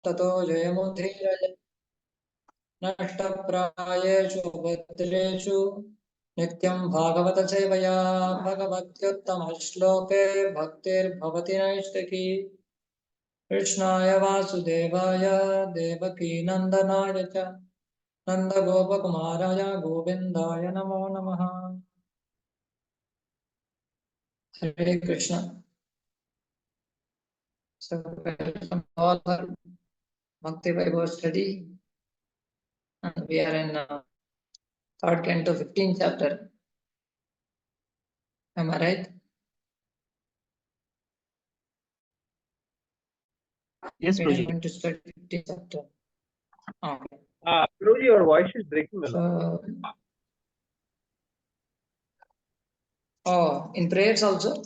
ततो जयमुदीरये नष्टप्रायेषु भद्रेषु नित्यं भागवत सेवया भगवत्युत्तमश्लोके भक्तिर्भवति नैष्टिकी कृष्णाय वासुदेवाय देवकी नन्दनाय च नन्दगोपकुमाराय गोविन्दाय नमो नमः। Hare Krishna. So welcome all for Bhakti Vaibhav study, and we are in third canto, 15th chapter. Am I right? Yes, We are Prabhuji. going to study 15th chapter. Okay. Prabhuji, your voice is breaking a lot. Oh, in prayers also?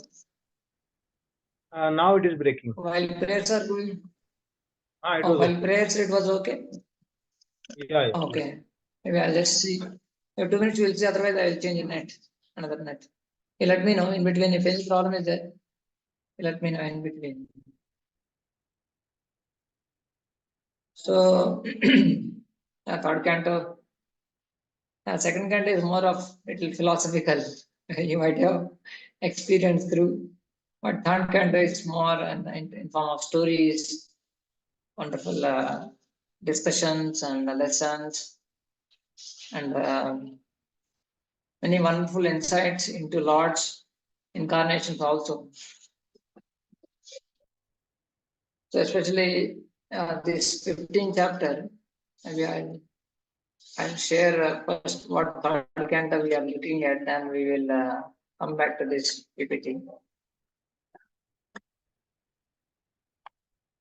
Now it is breaking. While prayers are going? It was while okay. prayers it was okay? Yeah. Okay. Maybe I'll just see. If 2 minutes we'll see, otherwise I will change net. Another net. You let me know in between if any problem is there. You let me know in between. So, third canto. Second canto is more of little philosophical. You might have experience through. But third canto is more in form of stories, wonderful discussions and lessons, and many wonderful insights into Lord's incarnations also. So especially this 15th chapter, maybe I'll share first what third canto we are looking at, then we will come back to this PPT.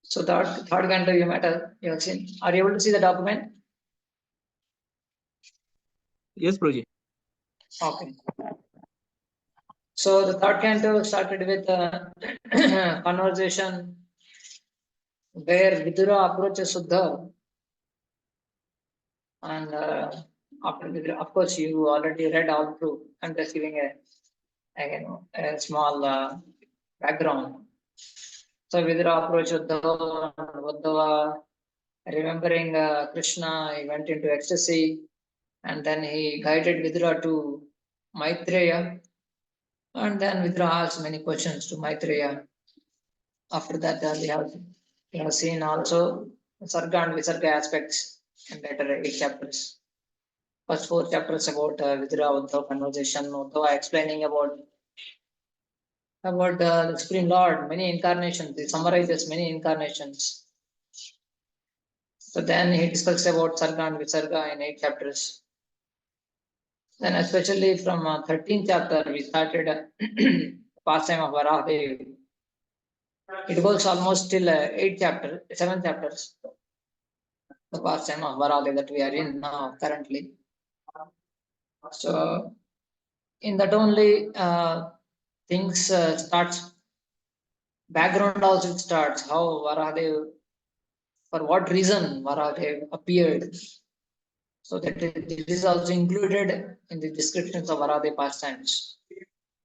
So third canto you have seen. Are you able to see the document? Yes, Prabhuji. Okay. So the third canto started with a conversation where Vidura approaches Suddha, and after Vidura, of course, you already read all through. I'm just giving a small background. So Vidura approached Uddhava, and Uddhava, remembering Krishna, he went into ecstasy, and then he guided Vidura to Maitreya, and then Vidura asked many questions to Maitreya. After that, we have seen also Sarga and Visarga aspects in later 8 chapters. First 4 chapters about Vidura Uddhava conversation, Uddhava explaining about the Supreme Lord, many incarnations. He summarizes many incarnations. So then he discusses about Sarga and Visarga in 8 chapters. Then especially from 13th chapter, we started pastime of Varahadevi. It goes almost till 7 chapters. The pastime of Varahadevi that we are in now currently. So in that only things starts. Background also starts how Varahadevi, for what reason Varahadevi appeared. So that it is also included in the descriptions of Varahadevi pastimes.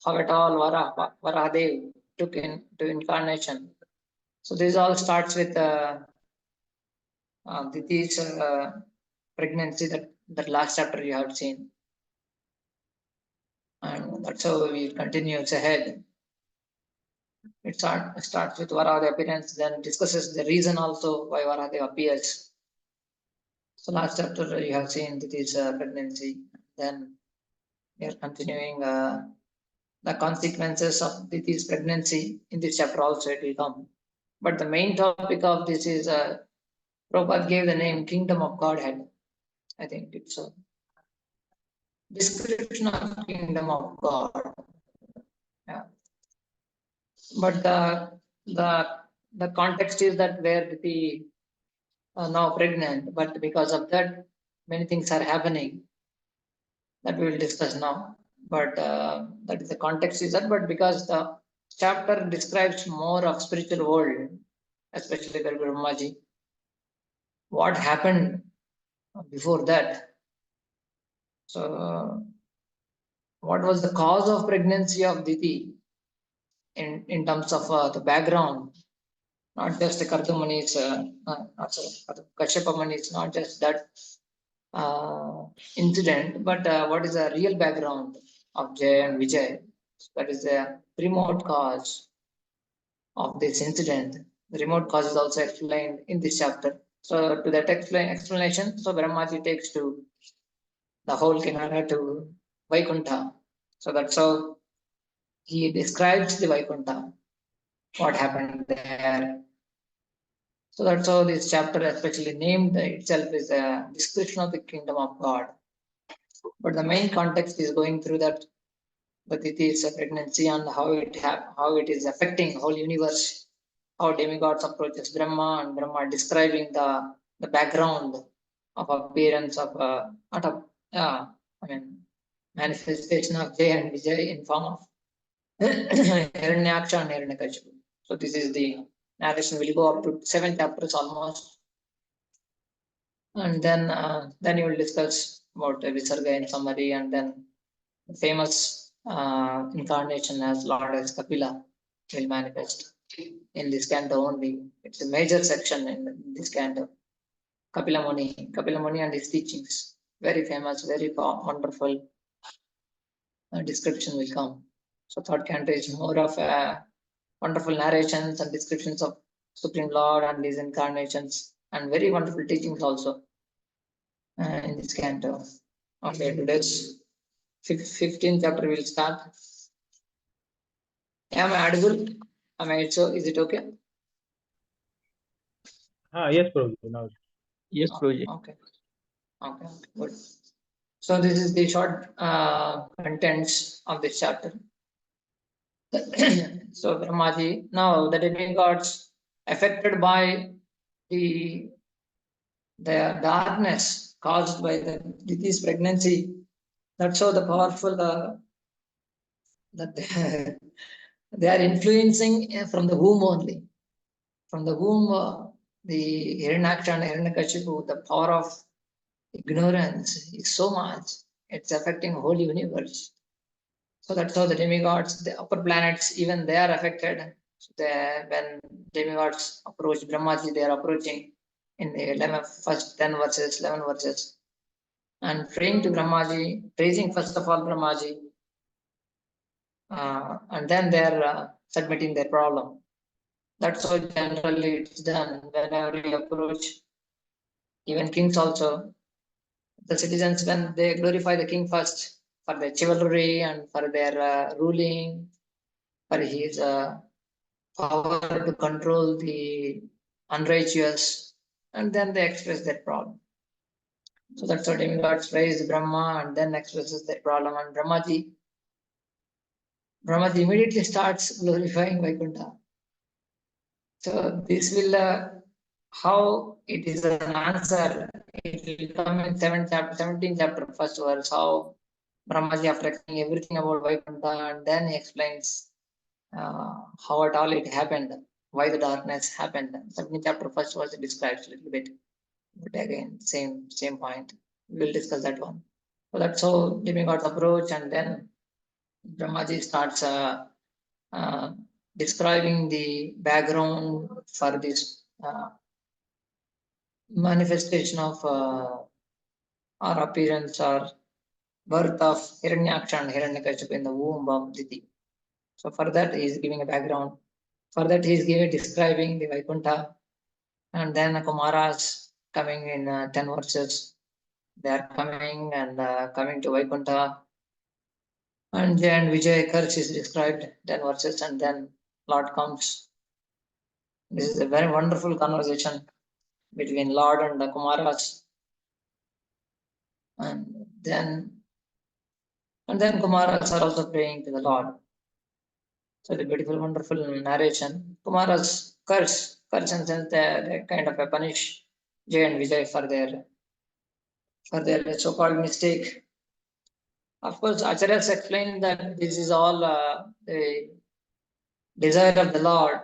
How at all Varahadevi took into incarnation. So this all starts with Diti's pregnancy, that last chapter you have seen. And that's how we continues ahead. It starts with Varahadevi appearance, then discusses the reason also why Varahadevi appears. So last chapter you have seen Diti's pregnancy. Then we are continuing the consequences of Diti's pregnancy. In this chapter also it will come. But the main topic of this is Prabhupada gave the name Kingdom of Godhead. I think it's a description of Kingdom of God. Yeah. But the context is that where Diti now pregnant, but because of that, many things are happening that we will discuss now. But that is the context is that, but because the chapter describes more of spiritual world, especially the Brahmaji, what happened before that. So what was the cause of pregnancy of Diti in terms of the background? not just the Kardu Muni's, Kashyapa Muni's, not just that incident, but what is the real background of Jay and Vijay? That is the remote cause of this incident. The remote cause is also explained in this chapter. So to that explanation, so Brahmaji takes to the whole Kinara to Vaikuntha. So that's how he describes the Vaikuntha, what happened there. So that's how this chapter, especially named itself, is a description of the kingdom of God. But the main context is going through that the Titi is a pregnancy and how it is affecting whole universe. How demigods approaches Brahma and Brahma describing the background of appearance of not of manifestation of Jay and Vijay in form of Hiranyaksha and Hiranyakashipu. So this is the narration. Will go up to 7 chapters almost, and then you will discuss about Visarga in summary, and then the famous incarnation as Lord as Kapila will manifest in this canto only. It's a major section in this canto. Kapila Muni and his teachings. Very famous, very wonderful description will come. So third canto is more of wonderful narrations and descriptions of Supreme Lord and his incarnations, and very wonderful teachings also in this canto. Okay, today's 15th chapter will start. Am I audible? Is it okay? Yes, Prabhuji. Now. Yes, Prabhuji. Okay, good. So this is the short contents of this chapter. So Brahmaji, now the demigods affected by the darkness caused by the Diti's pregnancy, that's how the powerful that they are influencing from the womb only. From the womb, the Hiranyaksha and Hiranyakashipu, the power of ignorance is so much, it's affecting whole universe. So that's how the demigods, the upper planets, even they are affected. So when demigods approach Brahmaji, they are approaching in the first 10 verses, 11 verses, and praying to Brahmaji, praising first of all Brahmaji, and then they are submitting their problem. That's how generally it's done whenever you approach. Even kings also, the citizens, when they glorify the king first for their chivalry and for their ruling, for his power to control the unrighteous, and then they express their problem. So that's how demigods praise Brahma and then expresses their problem. And Brahmaji immediately starts glorifying Vaikuntha. So this will how it is an answer. It will come in 17th chapter, first verse. How Brahmaji, after explaining everything about Vaikuntha, and then he explains how at all it happened, why the darkness happened. 17th chapter, first verse describes a little bit, but again, same point. We will discuss that one. So that's how demigods approach, and then Brahmaji starts describing the background for this manifestation of or appearance or birth of Hiranyaksha and Hiranyakashipu in the womb of Diti. So for that he is giving a background. For that he is describing the Vaikuntha, and then the Kumaras coming in 10 verses. They are coming and coming to Vaikuntha. And Jay and Vijay curse is described 10 verses, and then Lord comes. This is a very wonderful conversation between Lord and the Kumaras. And then Kumaras are also praying to the Lord. So the beautiful, wonderful narration. Kumaras curse and sense they kind of a punish Jay and Vijay for their so-called mistake. Of course, Acharyas explained that this is all the desire of the Lord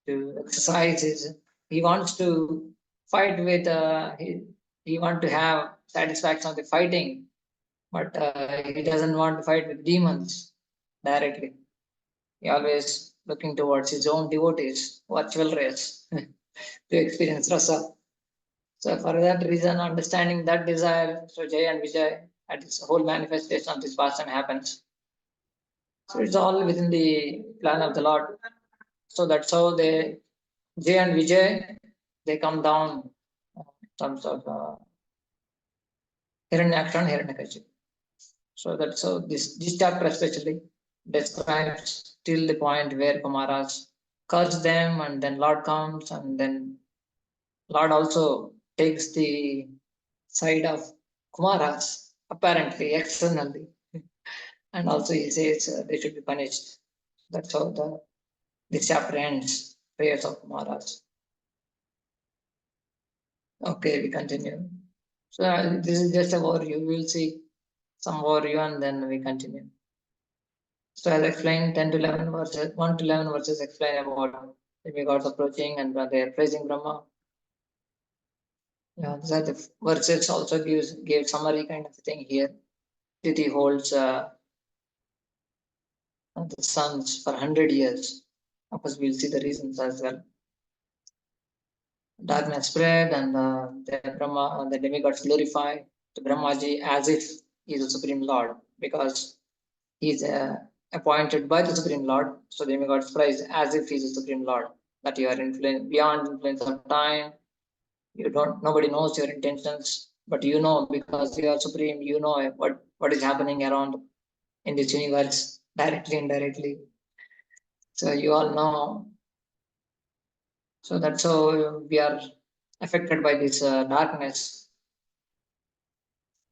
to exercise his. He wants to fight with. He wants to have satisfaction of the fighting, but he doesn't want to fight with demons directly. He always looking towards his own devotees, virtual race, to experience rasa. So for that reason, understanding that desire, so Jay and Vijay, at its whole manifestation of this person happens. So it's all within the plan of the Lord. So that's how they, Jay and Vijay, they come down in terms of Hiranyaksha and Hiranyakashipu. So that's how this chapter especially describes till the point where Kumaras curse them, and then Lord comes, and then Lord also takes the side of Kumaras, apparently, externally, and also he says they should be punished. That's how this chapter ends, prayers of Kumaras. Okay, we continue. So this is just a overview. We will see some overview and then we continue. So as explained, 10 to 11 verses, 1 to 11 verses explain about demigods approaching and they are praising Brahma. Yeah, these are the verses also gave summary kind of thing here. Titi holds the sons for 100 years. Of course, we'll see the reasons as well. Darkness spread and the demigods glorify the Brahmaji as if he is the Supreme Lord, because he is appointed by the Supreme Lord. So the demigods praise as if he is the Supreme Lord, that you are beyond influence of time. You don't, nobody knows your intentions, but you know, because you are supreme, you know what is happening around in this universe, directly, indirectly. So you all know. So that's how we are affected by this darkness.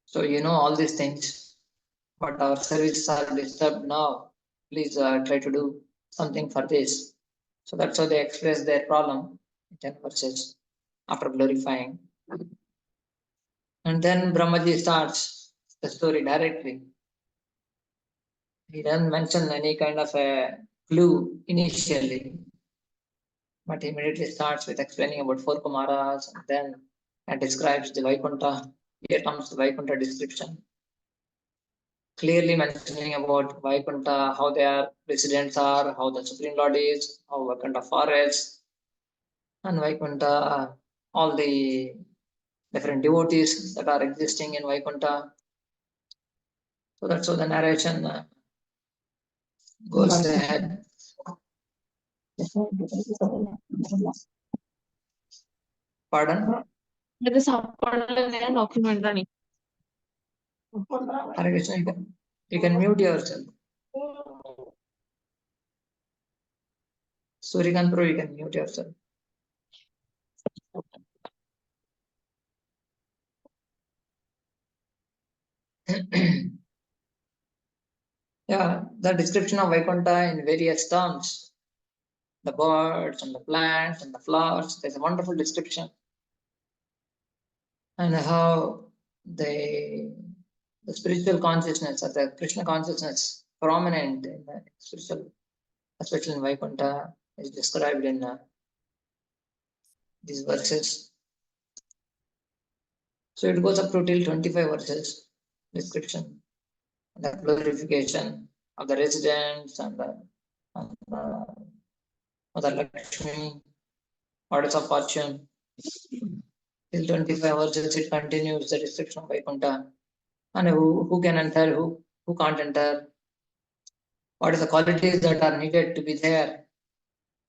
So you know all these things, but our services are disturbed now. Please try to do something for this. So that's how they express their problem in 10 verses after glorifying. And then Brahmaji starts the story directly. He doesn't mention any kind of a clue initially, but he immediately starts with explaining about 4 Kumaras, and then describes the Vaikuntha. Here comes the Vaikuntha description, clearly mentioning about Vaikuntha, how their residents are, how the Supreme Lord is, how Vaikuntha forests, and Vaikuntha, all the different devotees that are existing in Vaikuntha. So that's how the narration goes ahead. Pardon? It is document. Hare Krishna, you can mute yourself. Surikant Pro, you can mute yourself. Yeah, the description of Vaikuntha in various terms, the birds and the plants and the flowers, there's a wonderful description. And how the spiritual consciousness or the Krishna consciousness prominent in the spiritual, especially in Vaikuntha, is described in these verses. So it goes up to till 25 verses description, the glorification of the residents and Mother Lakshmi, orders of fortune. Till 25 verses it continues the description of Vaikuntha. And who can enter, who can't enter, what are the qualities that are needed to be there.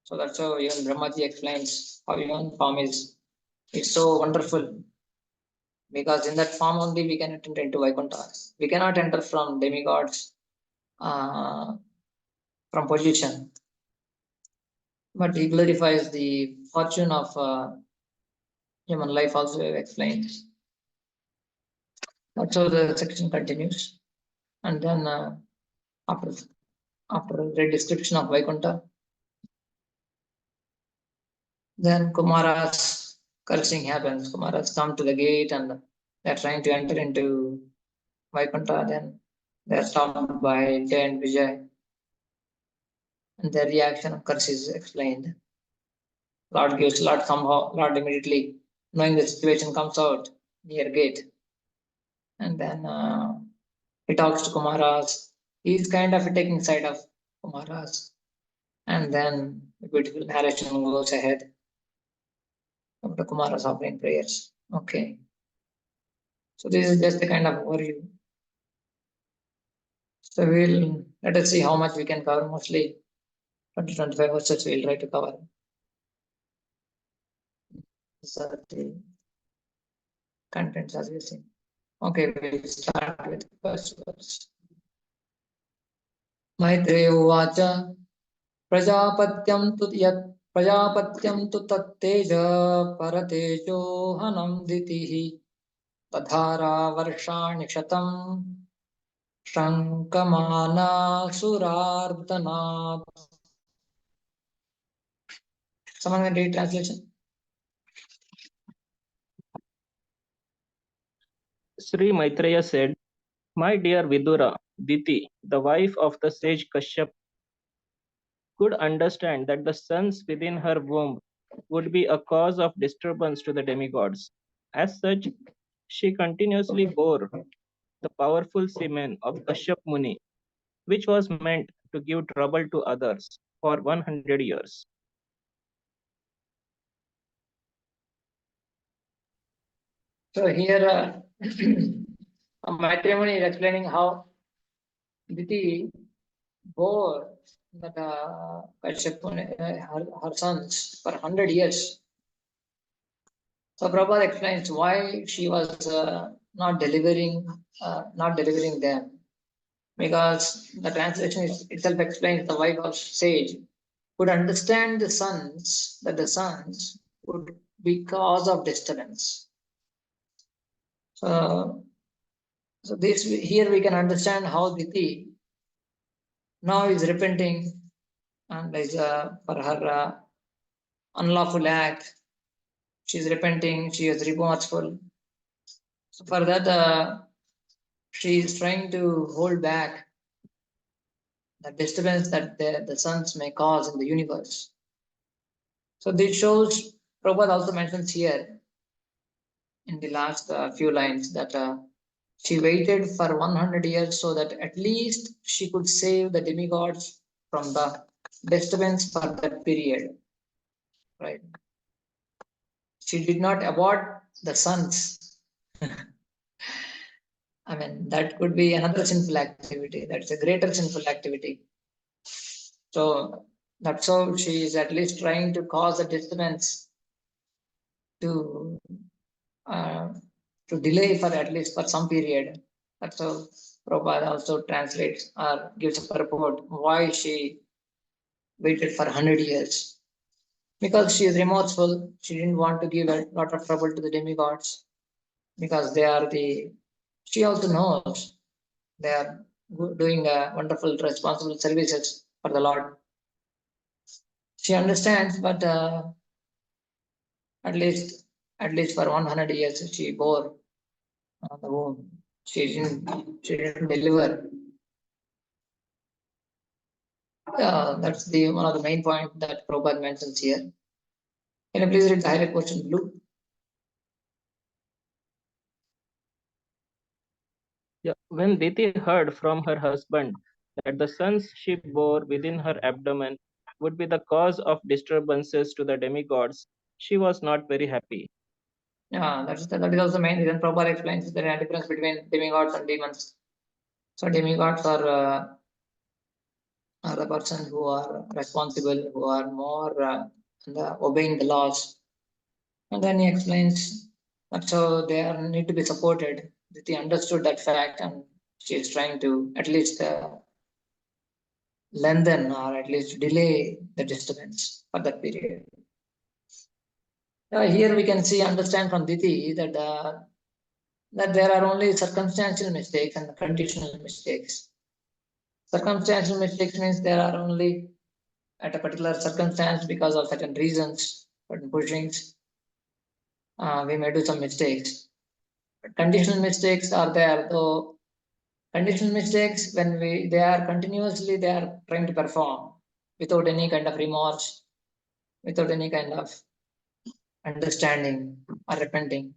So that's how even Brahmaji explains how human form is. It's so wonderful, because in that form only we can enter into Vaikuntha. We cannot enter from demigods, from position. But he glorifies the fortune of human life also explained. That's how the section continues. And then after the description of Vaikuntha, then Kumara's cursing happens. Kumaras come to the gate and they're trying to enter into Vaikuntha. Then they're stopped by Jay and Vijay. And their reaction of curse is explained. Lord immediately, knowing the situation, comes out near gate. And then he talks to Kumaras. He's kind of taking side of Kumaras. And then the beautiful narration goes ahead. Dr. Kumar is offering prayers. Okay. So this is just the kind of overview. So let us see how much we can cover. Mostly 20-25 verses we'll try to cover. These are the contents as we see. Okay, we'll start with the first verse. Maitreya Uvacha Prajapatyam tu tatteja paratejo hanam ditihi tadhara varshani shatam shankamana surardhanat. Someone can read translation? Sri Maitreya said, "My dear Vidura, Diti, the wife of the sage Kashyap, could understand that the sons within her womb would be a cause of disturbance to the demigods. As such, she continuously bore the powerful semen of Kashyap Muni, which was meant to give trouble to others for 100 years. So here Maitreya Muni is explaining how Diti bore that Kashyap Muni, her sons for 100 years. So Prabhupada explains why she was not delivering them, because the translation itself explains the wife of sage could understand the sons, that the sons would be cause of disturbance. So this here we can understand how Diti now is repenting and is for her unlawful act. She is repenting. She is remorseful. So for that, she is trying to hold back the disturbance that the sons may cause in the universe. So this shows, Prabhupada also mentions here in the last few lines that she waited for 100 years so that at least she could save the demigods from the disturbance for that period. Right? She did not abort the sons. I mean, that could be another sinful activity. That's a greater sinful activity. So that's how she is at least trying to cause a disturbance to delay for at least for some period. That's how Prabhupada also translates or gives a purport why she waited for 100 years. Because she is remorseful, she didn't want to give a lot of trouble to the demigods, because she also knows they are doing wonderful, responsible services for the Lord. She understands, but at least for 100 years she bore the womb. She didn't deliver. That's one of the main point that Prabhupada mentions here. Can you please read the highlight portion blue? Yeah. When Diti heard from her husband that the sons she bore within her abdomen would be the cause of disturbances to the demigods, she was not very happy. Yeah, that is also main reason. Prabhupada explains there is a difference between demigods and demons. So demigods are the person who are responsible, who are more obeying the laws. And then he explains that so they need to be supported. He understood that fact, and she is trying to at least lengthen or at least delay the disturbance for that period. Here we can understand from Diti that there are only circumstantial mistakes and conditional mistakes. Circumstantial mistakes means there are only at a particular circumstance because of certain reasons, certain pushings, we may do some mistakes. But conditional mistakes are there, though conditional mistakes when they are continuously trying to perform without any kind of remorse, without any kind of understanding or repenting.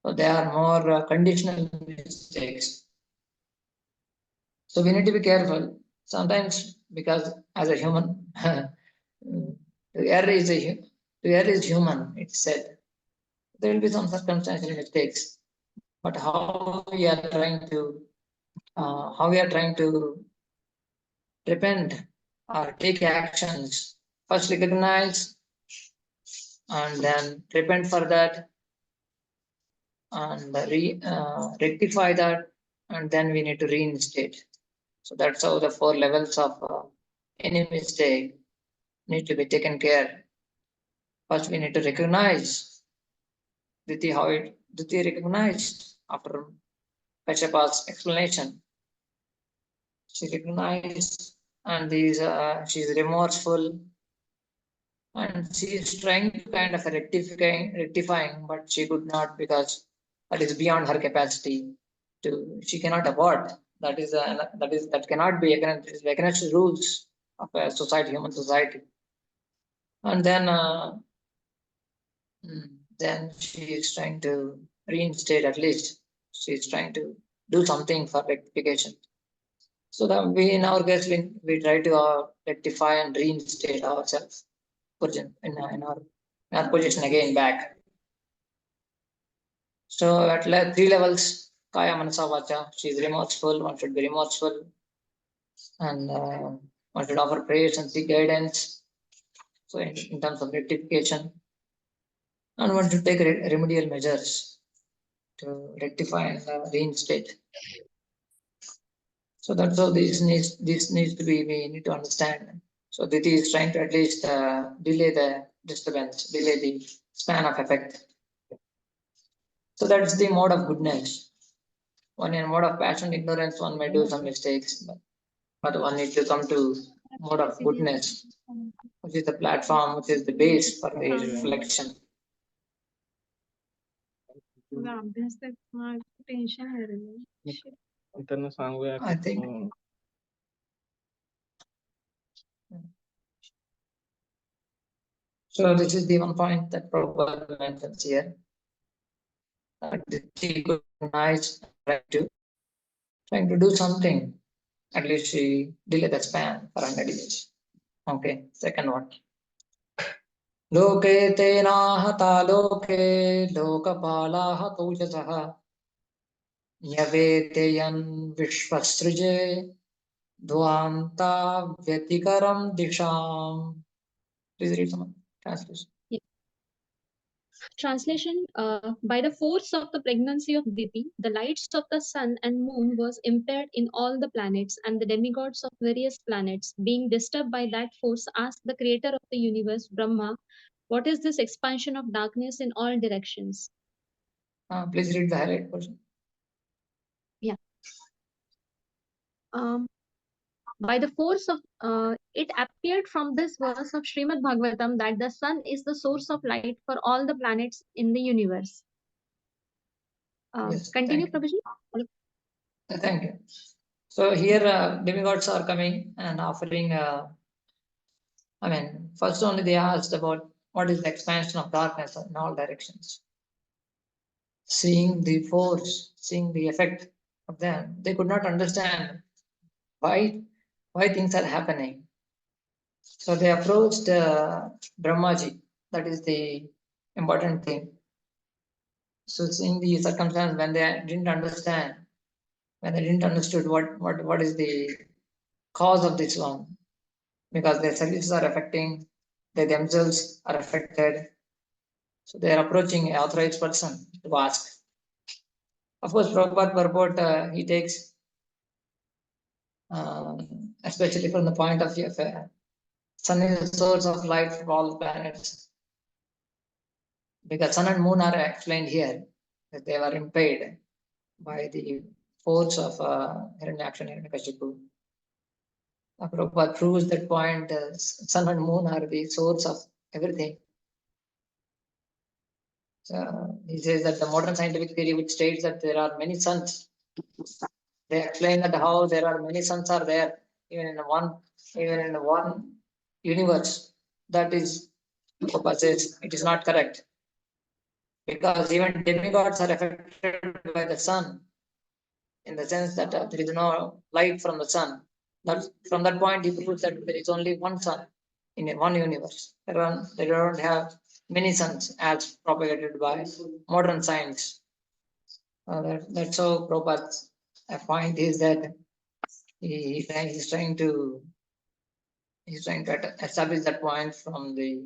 So they are more conditional mistakes. So we need to be careful. Sometimes because as a human, to err is human, it's said. There will be some circumstantial mistakes, but how we are trying to repent or take actions, first recognize and then repent for that and rectify that, and then we need to reinstate. So that's how the 4 levels of any mistake need to be taken care. First, we need to recognize Diti recognized after Kashyap's explanation. She recognized, and she's remorseful, and she is trying to kind of rectifying, but she could not because that is beyond her capacity. She cannot afford. That cannot be against the rules of a society, human society. And then she is trying to reinstate, at least she is trying to do something for rectification. So that we, in our case, we try to rectify and reinstate ourselves in our position again back. So at 3 levels, Kaya, Manasa, Vacha, she is remorseful. One should be remorseful, and one should offer prayers and seek guidance. So in terms of rectification, and one should take remedial measures to rectify and reinstate. So that's how this needs to be, we need to understand. So Diti is trying to at least delay the disturbance, delay the span of effect. So that's the mode of goodness. One in mode of passion, ignorance, one may do some mistakes, but one needs to come to mode of goodness, which is the platform, which is the base for the reflection. I think so. This is the one point that Prabhupada mentions here. She could recognize, trying to do something. At least she delayed the span for 100 years. Okay, second one. Loke tena hata loke lokapalaha tujasaha nyaveteyan vishvasrije dvanta vyatikaram disham. Please read some translation. Translation, by the force of the pregnancy of Diti, the lights of the sun and moon was impaired in all the planets, and the demigods of various planets, being disturbed by that force, asked the creator of the universe, Brahma, what is this expansion of darkness in all directions? Please read the highlight portion. Yeah. By the force of it appeared from this verse of Srimad Bhagwatam that the sun is the source of light for all the planets in the universe. Yes, Continue, thank you. Prabhuji. Thank you. So here demigods are coming and offering, first only they asked about what is the expansion of darkness in all directions. Seeing the force, seeing the effect of them, they could not understand why things are happening. So they approached Brahmaji. That is the important thing. So seeing the circumstance when they didn't understand, when they didn't understood what is the cause of this one, because their services are affecting, they themselves are affected. So they are approaching an authorized person to ask. Of course, Prabhupada purport, he takes, especially from the point of view of sun is the source of light for all planets. Because sun and moon are explained here, that they were impaired by the force of Hiranyaksha and Hiranyakashipu. Prabhupada proves that point, sun and moon are the source of everything. So he says that the modern scientific theory which states that there are many suns, they explain that how there are many suns are there even in one universe. That is, Prabhupada says, it is not correct, because even demigods are affected by the sun, in the sense that there is no light from the sun. from that point, he proves that there is only one sun in one universe. They don't have many suns as propagated by modern science. That's how Prabhupada's point is that he's trying to establish that point from the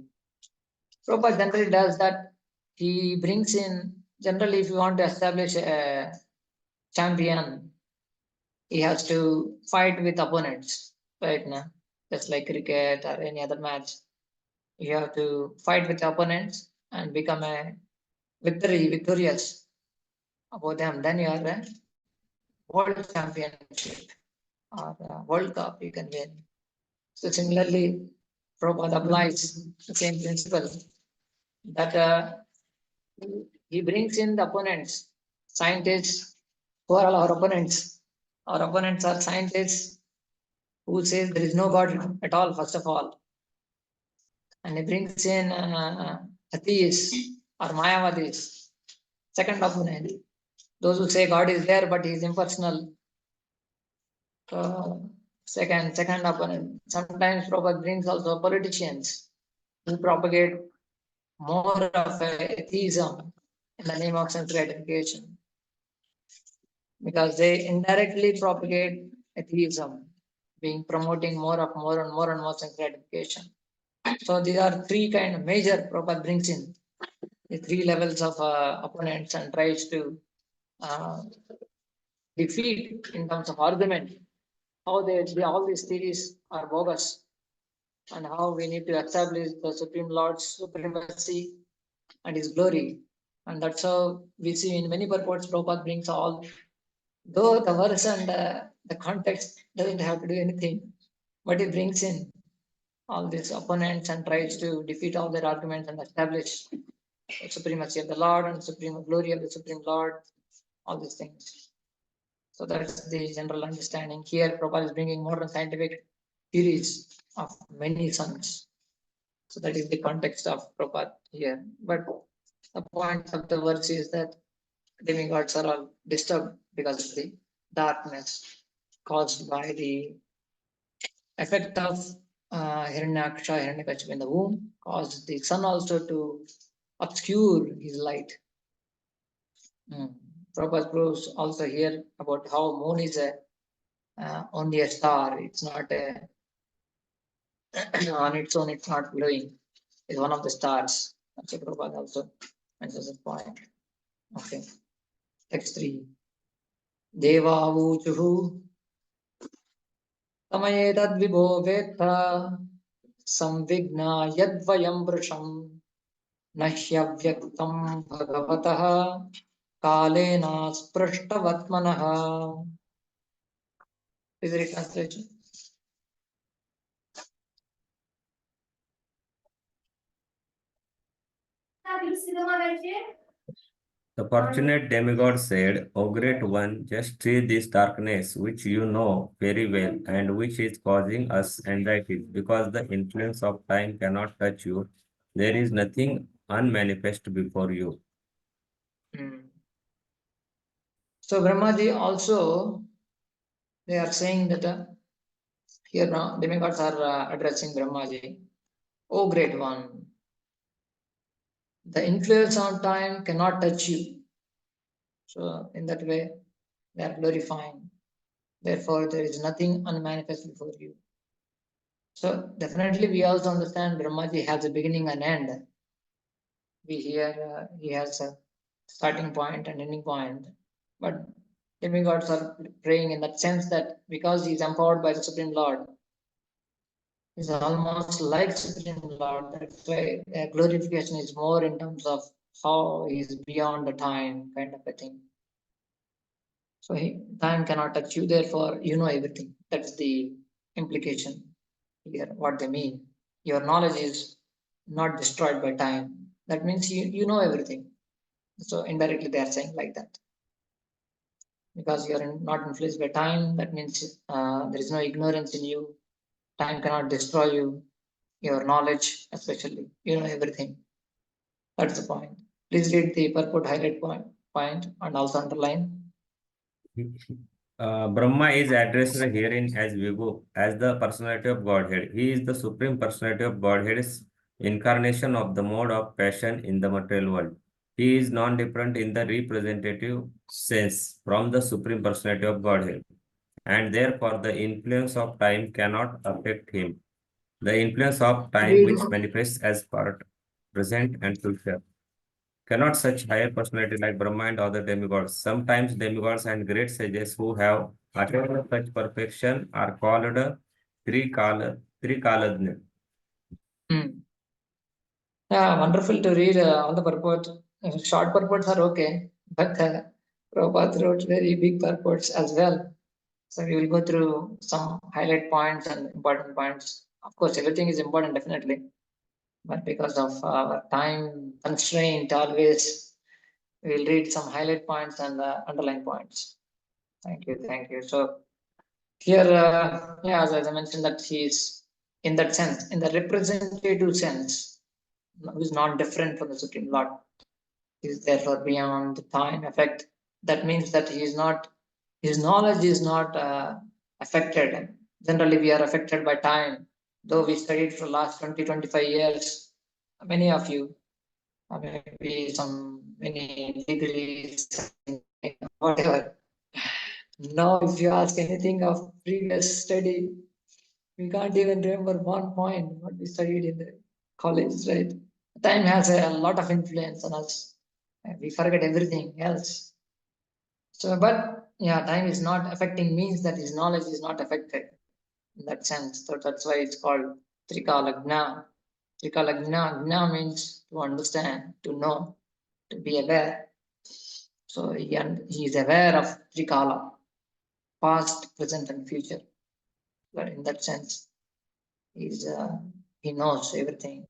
Prabhupada generally does that. He brings in, generally, if you want to establish a champion, he has to fight with opponents, right? Now, just like cricket or any other match, you have to fight with opponents and become a victorious about them. Then you are a world championship or a World Cup you can win. So similarly, Prabhupada applies the same principle that he brings in the opponents, scientists who are all our opponents. Our opponents are scientists who says there is no God at all, first of all. And he brings in atheists or Mayavadis, second opponent. Those who say God is there, but he is impersonal. Second opponent. Sometimes Prabhupada brings also politicians who propagate more of atheism in the name of sense gratification, because they indirectly propagate atheism, being promoting more and more sense gratification. So these are three kind of major Prabhupada brings in the three levels of opponents and tries to defeat in terms of argument how all these theories are bogus and how we need to establish the Supreme Lord's supremacy and his glory. And that's how we see in many purports Prabhupada brings all, though the verse and the context doesn't have to do anything, but he brings in all these opponents and tries to defeat all their arguments and establish the supremacy of the Lord and supreme glory of the Supreme Lord, all these things. So that's the general understanding. Here, Prabhupada is bringing modern scientific theories of many suns. So that is the context of Prabhupada here. But the point of the verse is that demigods are all disturbed because of the darkness caused by the effect of Hiranyaksha, Hiranyakashipu in the womb, caused the sun also to obscure his light. Prabhupada proves also here about how moon is only a star. It's not on its own, it's not glowing. It's one of the stars. That's what Prabhupada also mentions the point. Okay. Text 3. Deva vuchuhu tamayetad vibho vetha samvigna yadvayam vrisham nahyavyaktam bhagavataha kalena sprashtavatmanaha. Is it translation? The fortunate demigod said, O great one, just see this darkness which you know very well and which is causing us anxieties, because the influence of time cannot touch you. There is nothing unmanifest before you. So Brahmaji also, they are saying that here now demigods are addressing Brahmaji. O great one, the influence of time cannot touch you. So in that way, they are glorifying. Therefore, there is nothing unmanifest before you. So definitely we also understand Brahmaji has a beginning and end. We hear he has a starting point and ending point. But demigods are praying in that sense that because he is empowered by the Supreme Lord, he is almost like Supreme Lord. That's why glorification is more in terms of how he is beyond the time, kind of a thing. So time cannot touch you, therefore you know everything. That's the implication here, what they mean. Your knowledge is not destroyed by time. That means you know everything. So indirectly they are saying like that. Because you are not influenced by time, that means there is no ignorance in you. Time cannot destroy you. Your knowledge, especially, you know everything. That's the point. Please read the purport highlight point and also underline. Brahma is addressed herein as Vibhu, as the personality of Godhead. He is the supreme personality of Godhead's incarnation of the mode of passion in the material world. He is non-different in the representative sense from the supreme personality of Godhead, and therefore the influence of time cannot affect him. The influence of time, which manifests as part, present, and future, cannot such higher personality like Brahma and other demigods. Sometimes demigods and great sages who have attained such perfection are called Trikalagna. Yeah, wonderful to read all the purports. Short purports are okay, but Prabhupada wrote very big purports as well. So we will go through some highlight points and important points. Of course, everything is important, definitely. But because of our time constraint, always we will read some highlight points and underline points. Thank you, thank you. So here, yeah, as I mentioned, that he is in that sense, in the representative sense, who is not different from the Supreme Lord. He is therefore beyond the time effect. That means that he is not, his knowledge is not affected. Generally, we are affected by time. Though we studied for the last 20-25 years, many of you, maybe many degrees, whatever. Now, if you ask anything of previous study, we can't even remember one point what we studied in the college, right? Time has a lot of influence on us. We forget everything else. So, but yeah, time is not affecting means that his knowledge is not affected in that sense. So that's why it's called Trikalagna. Trikalagna, Gna means to understand, to know, to be aware. So he is aware of Trikala, past, present, and future. But in that sense, he knows everything.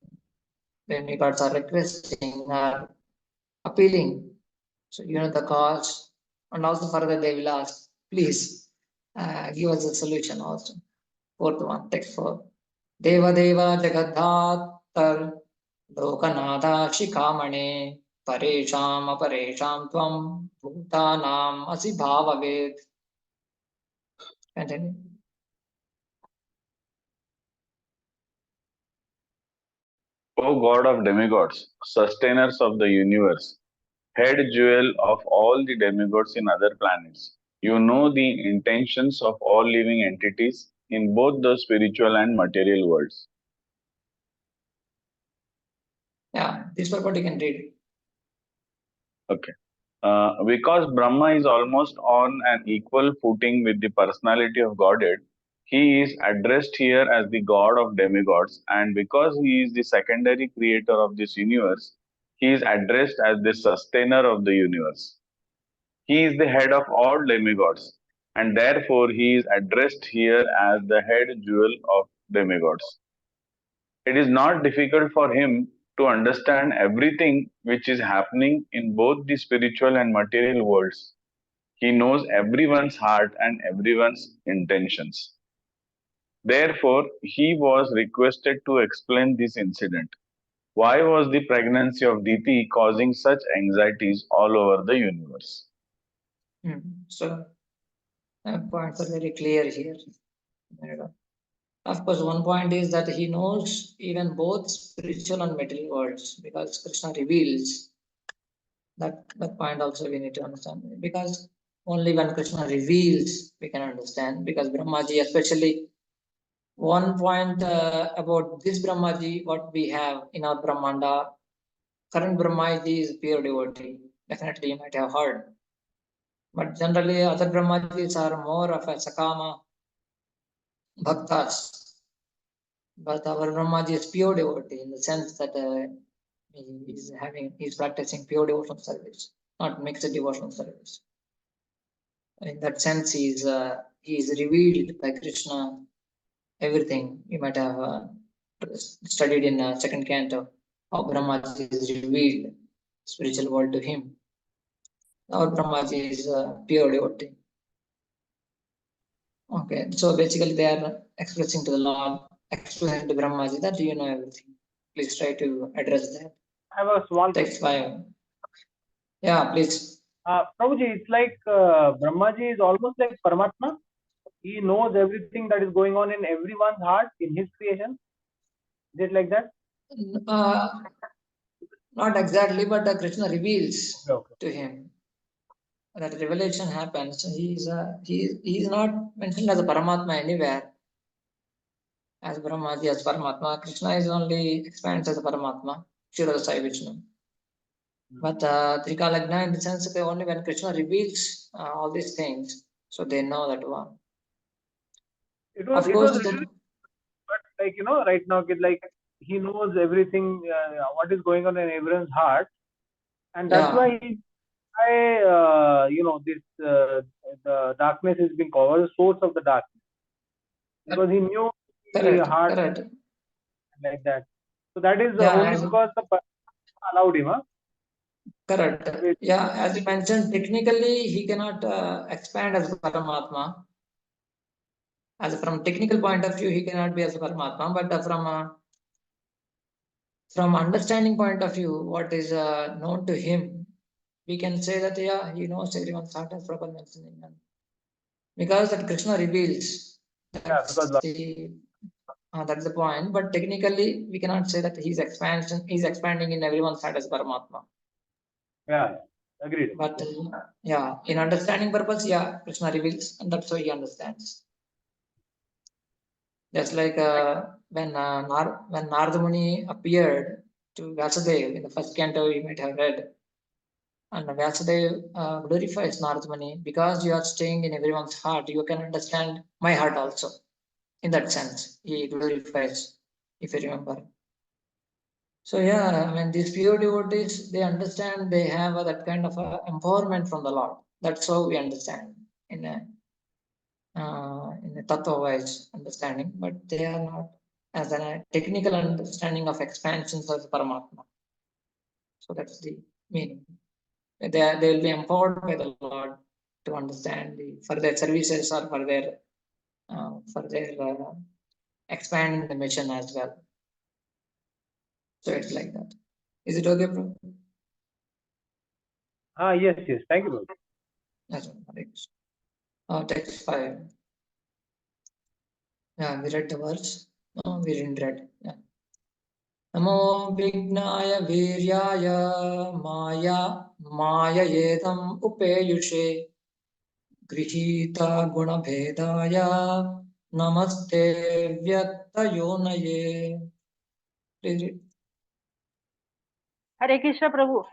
When we gods are requesting or appealing, so you know the cause, and also further they will ask, please give us a solution also. Fourth one, text 4. Deva Deva Jagadhatar Lokanatha Shikamane Paresham Aparesham Tvam Bhutanam Asi Bhavaved. Continue. O God of demigods, sustainers of the universe, head jewel of all the demigods in other planets, you know the intentions of all living entities in both the spiritual and material worlds. Yeah, this purport you can read. Okay. Because Brahma is almost on an equal footing with the personality of Godhead, he is addressed here as the God of demigods, and because he is the secondary creator of this universe, he is addressed as the sustainer of the universe. He is the head of all demigods, and therefore he is addressed here as the head jewel of demigods. It is not difficult for him to understand everything which is happening in both the spiritual and material worlds. He knows everyone's heart and everyone's intentions. Therefore, he was requested to explain this incident. Why was the pregnancy of Diti causing such anxieties all over the universe? So, points are very clear here. Of course, one point is that he knows even both spiritual and material worlds because Krishna reveals. That point also we need to understand, because only when Krishna reveals we can understand, because Brahmaji, especially one point about this Brahmaji, what we have in our Brahmanda, current Brahmaji is pure devotee. Definitely you might have heard. But generally other Brahmajis are more of a Sakama Bhaktas. But our Brahmaji is pure devotee in the sense that he's practicing pure devotional service, not mixed devotional service. In that sense, he is revealed by Krishna everything. You might have studied in second canto how Brahmaji is revealed spiritual world to him. Our Brahmaji is pure devotee. Okay, so basically they are expressing to the Lord, expressing to Brahmaji that you know everything. Please try to address that. I have a small Text 5. Yeah, please. Prabhuji, it's like Brahmaji is almost like Paramatma. He knows everything that is going on in everyone's heart in his creation. Is it like that? Not exactly, but Krishna reveals Okay. to him. That revelation happens. He is not mentioned as a Paramatma anywhere. As Brahmaji, as Paramatma. Krishna is only expands as a Paramatma, Srila Sai Vishnu. But Trikalagna, in the sense that only when Krishna reveals all these things, so they know that one. It was really, but like right now, like he knows everything, what is going on in everyone's heart, and that's why this the darkness is being covered, the source of the darkness, because he knew the heart like that. So that is only because the person allowed him. Correct. Yeah, as you mentioned, technically he cannot expand as Paramatma. As from technical point of view, he cannot be as a Paramatma, but from understanding point of view, what is known to him, we can say that he knows everyone's heart, as Prabhupada mentioning, because that Krishna reveals. That's the point. But technically, we cannot say that he's expanding in everyone's heart as Paramatma. Yeah, agreed. But in understanding purpose, Krishna reveals, and that's why he understands. Just like when Narada Muni appeared to Vyasadeva in the first canto, you might have read. And Vyasadeva glorifies Narada Muni, because you are staying in everyone's heart, you can understand my heart also. In that sense, he glorifies, if you remember. So these pure devotees, they understand, they have that kind of empowerment from the Lord. That's how we understand in a tattva-wise understanding, but they are not as a technical understanding of expansions of Paramatma. So that's the meaning. They will be empowered by the Lord to understand for their services or for their expanding the mission as well. So it's like that. Is it okay, bro? Yes. Thank you, bro. That's one. Text 5. Yeah, we read the words. No, we didn't read. Yeah. Namo Vignaya Viryaya Maya Yedam Upeyushe Grihita Gunabhedaya Namaste Vyaktayonaye. Please read. Hare Krishna Prabhu.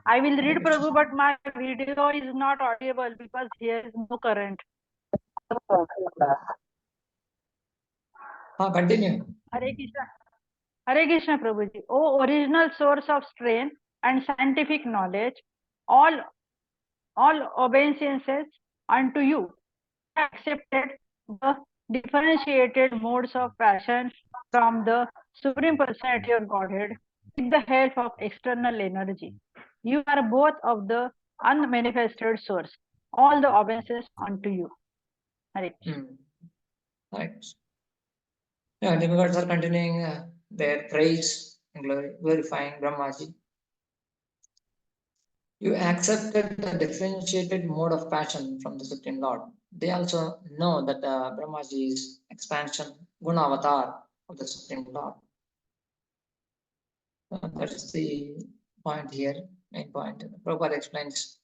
I will read Prabhu, but my video is not audible because here is no current. Continue. Hare Krishna. Hare Krishna Prabhuji. O original source of strength and scientific knowledge, all obeisances unto you, accepted the differentiated modes of passion from the Supreme Personality of Godhead with the help of external energy. You are both of the unmanifested source. All the obeisances unto you. Hare Krishna. Right. Yeah, demigods are continuing their praise and glorifying Brahmaji. You accepted the differentiated mode of passion from the Supreme Lord. They also know that Brahmaji is expansion, guna avatar of the Supreme Lord. That is the point here, main point. Prabhupada explains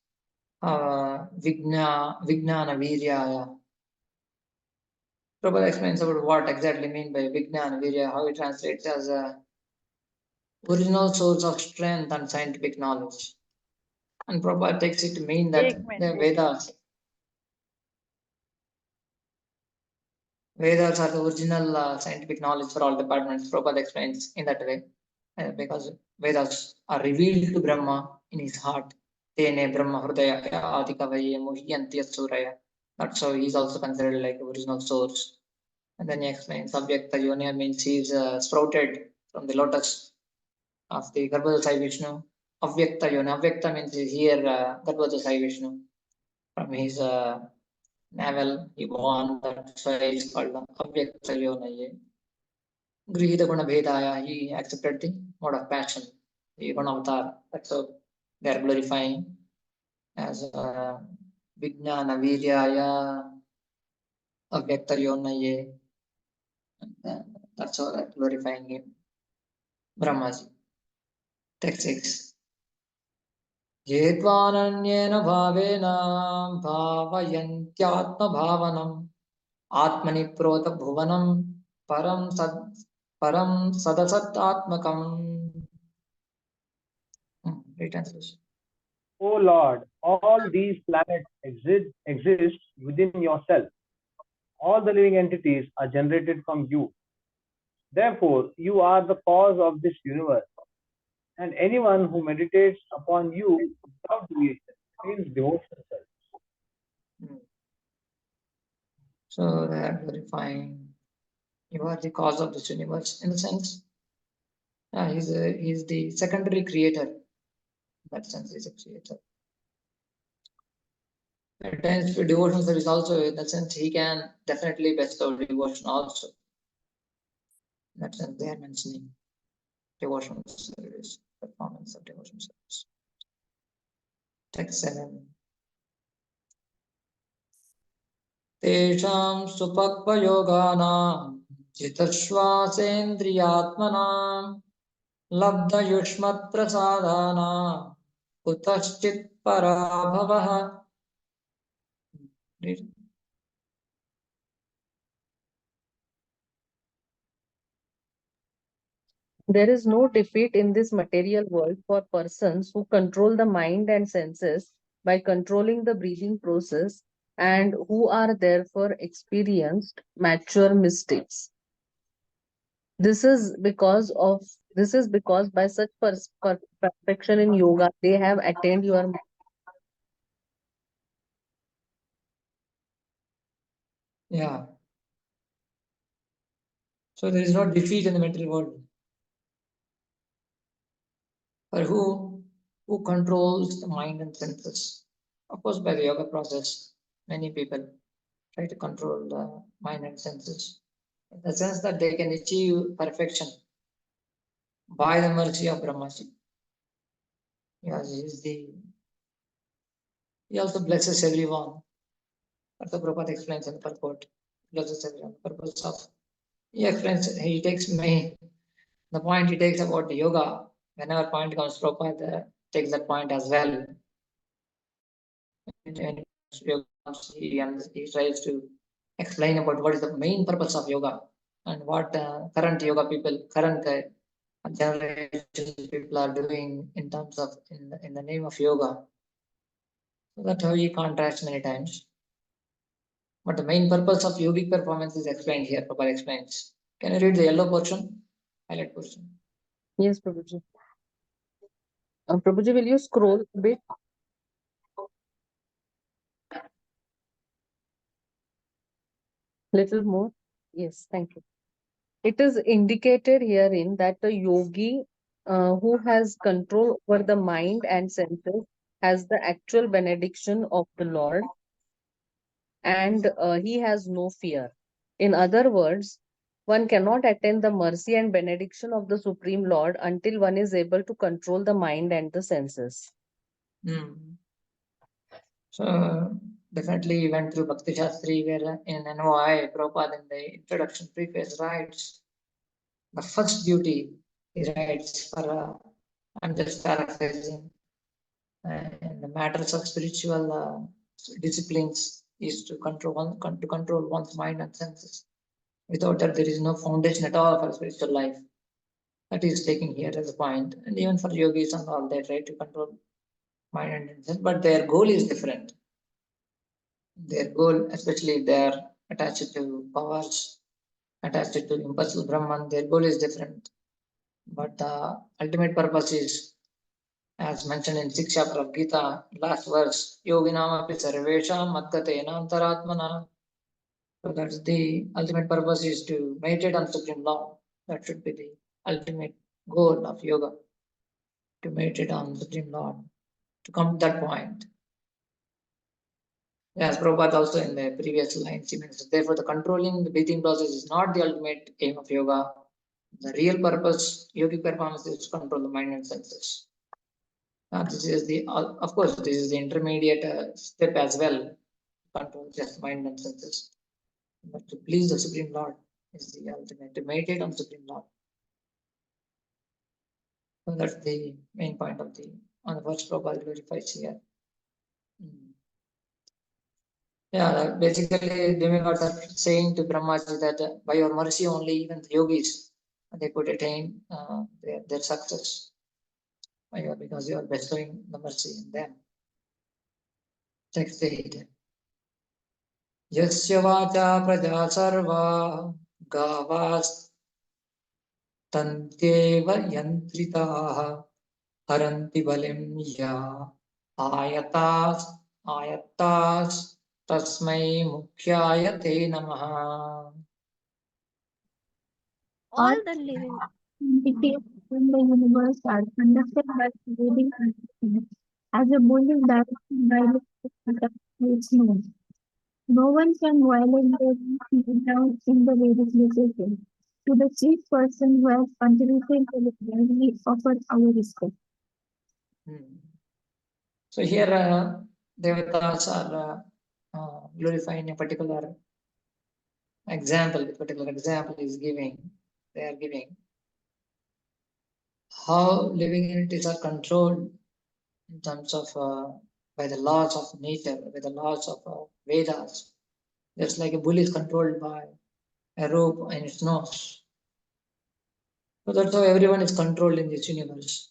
Vijnana Viryaya. Prabhupada explains about what exactly mean by Vijnana Virya, how it translates as a original source of strength and scientific knowledge. And Prabhupada takes it to mean that the Vedas are the original scientific knowledge for all departments. Prabhupada explains in that way. Because Vedas are revealed to Brahma in his heart. Tene Brahma Hridaya Adikavaye Muhyanti Suraya. That's how he's also considered like the original source. And then he explains Avyakta Yonya means he's sprouted from the lotus of the Garbhoja Sai Vishnu. Avyakta Yonya. Avyakta means here Garbhoja Sai Vishnu. From his navel, he born, that's why it's called Avyakta Yonya. Grihita Guna Bhedaya, he accepted the mode of passion, the Guna Avatar. That's how they are glorifying. as Vijnana Viryaya, Avyaktaryonaye. That's all that glorifying him. Brahmaji. Text 6. Yedvananyena bhavena bhavayantyatma bhavanam atmani prota bhuvanam param sadasat atmakam. Retranslation. O Lord, all these planets exist within yourself. All the living entities are generated from you. Therefore, you are the cause of this universe. And anyone who meditates upon you without deviation attains devotional self. So they are glorifying, you are the cause of this universe. In the sense, he's the secondary creator. In that sense, he's a creator. At times, for devotional service also, in that sense, he can definitely bestow devotion also. In that sense, they are mentioning devotional service, performance of devotional service. Text 7. Tesham supakva yoganam jitashvasendriyatmanam labdha yushmat prasadana kutaschit parabhavaha. There is no defeat in this material world for persons who control the mind and senses by controlling the breathing process and who are therefore experienced mature mystics. This is because by such perfection in yoga they have attained your. Yeah. So there is no defeat in the material world. For who controls the mind and senses? Of course, by the yoga process, many people try to control the mind and senses, in the sense that they can achieve perfection by the mercy of Brahmaji. Yes, he also blesses everyone. As the Prabhupada explains in the purport, blesses everyone. Purpose of he explains, he takes the point he takes about the yoga. Whenever point comes, Prabhupada takes that point as well. He tries to explain about what is the main purpose of yoga and what current yoga people, current generation people are doing in terms of in the name of yoga. So that's how he contrasts many times. But the main purpose of yogic performance is explained here. Prabhupada explains. Can you read the yellow portion? Highlight portion. Yes, Prabhuji. Prabhuji, will you scroll a bit? Little more. Yes, thank you. It is indicated herein that the yogi who has control over the mind and senses has the actual benediction of the Lord, and he has no fear. In other words, one cannot attain the mercy and benediction of the Supreme Lord until one is able to control the mind and the senses. So definitely he went through Bhakti Shastri, where in NOI, Prabhupada in the introduction preface writes, the first duty he writes for, I'm just paraphrasing, in the matters of spiritual disciplines is to control one's mind and senses. Without that, there is no foundation at all for spiritual life. That is taken here as a point. And even for yogis and all, they try to control mind and senses, but their goal is different. Their goal, especially if they are attached to powers, attached to impersonal Brahman, their goal is different. But the ultimate purpose is, as mentioned in 6th chapter of Gita, last verse, Yoginam api sarvesham matgatena antaratmana. So that's the ultimate purpose, is to meditate on Supreme Lord. That should be the ultimate goal of yoga, to meditate on Supreme Lord, to come to that point. As Prabhupada also in the previous lines, he mentions, therefore the controlling the breathing process is not the ultimate aim of yoga. The real purpose, yogic performance, is to control the mind and senses. This is the, of course, this is the intermediate step as well. Control just mind and senses. But to please the Supreme Lord is the ultimate. To meditate on Supreme Lord. So that's the main point of the on the first Prabhupada glorifies here. Yeah, basically demigods are saying to Brahmaji that by your mercy only even the yogis they could attain their success. Because you are bestowing the mercy in them. Text 8. Yasya vacha praja sarva gavas tanteva yantritaha haranti balim ya ayatas tasmai mukhyaya te namaha. All the living entities in the universe are conducted by Vedic consciousness as a bull is directed by the its nose. No one can violate the without in the Vedic literature. To the chief person who has contributed to the world, we offer our respect. So here Devatas are glorifying a particular example. A particular example is giving. They are giving how living entities are controlled in terms of by the laws of nature, by the laws of Vedas. Just like a bull is controlled by a rope in its nose. So that's how everyone is controlled in this universe.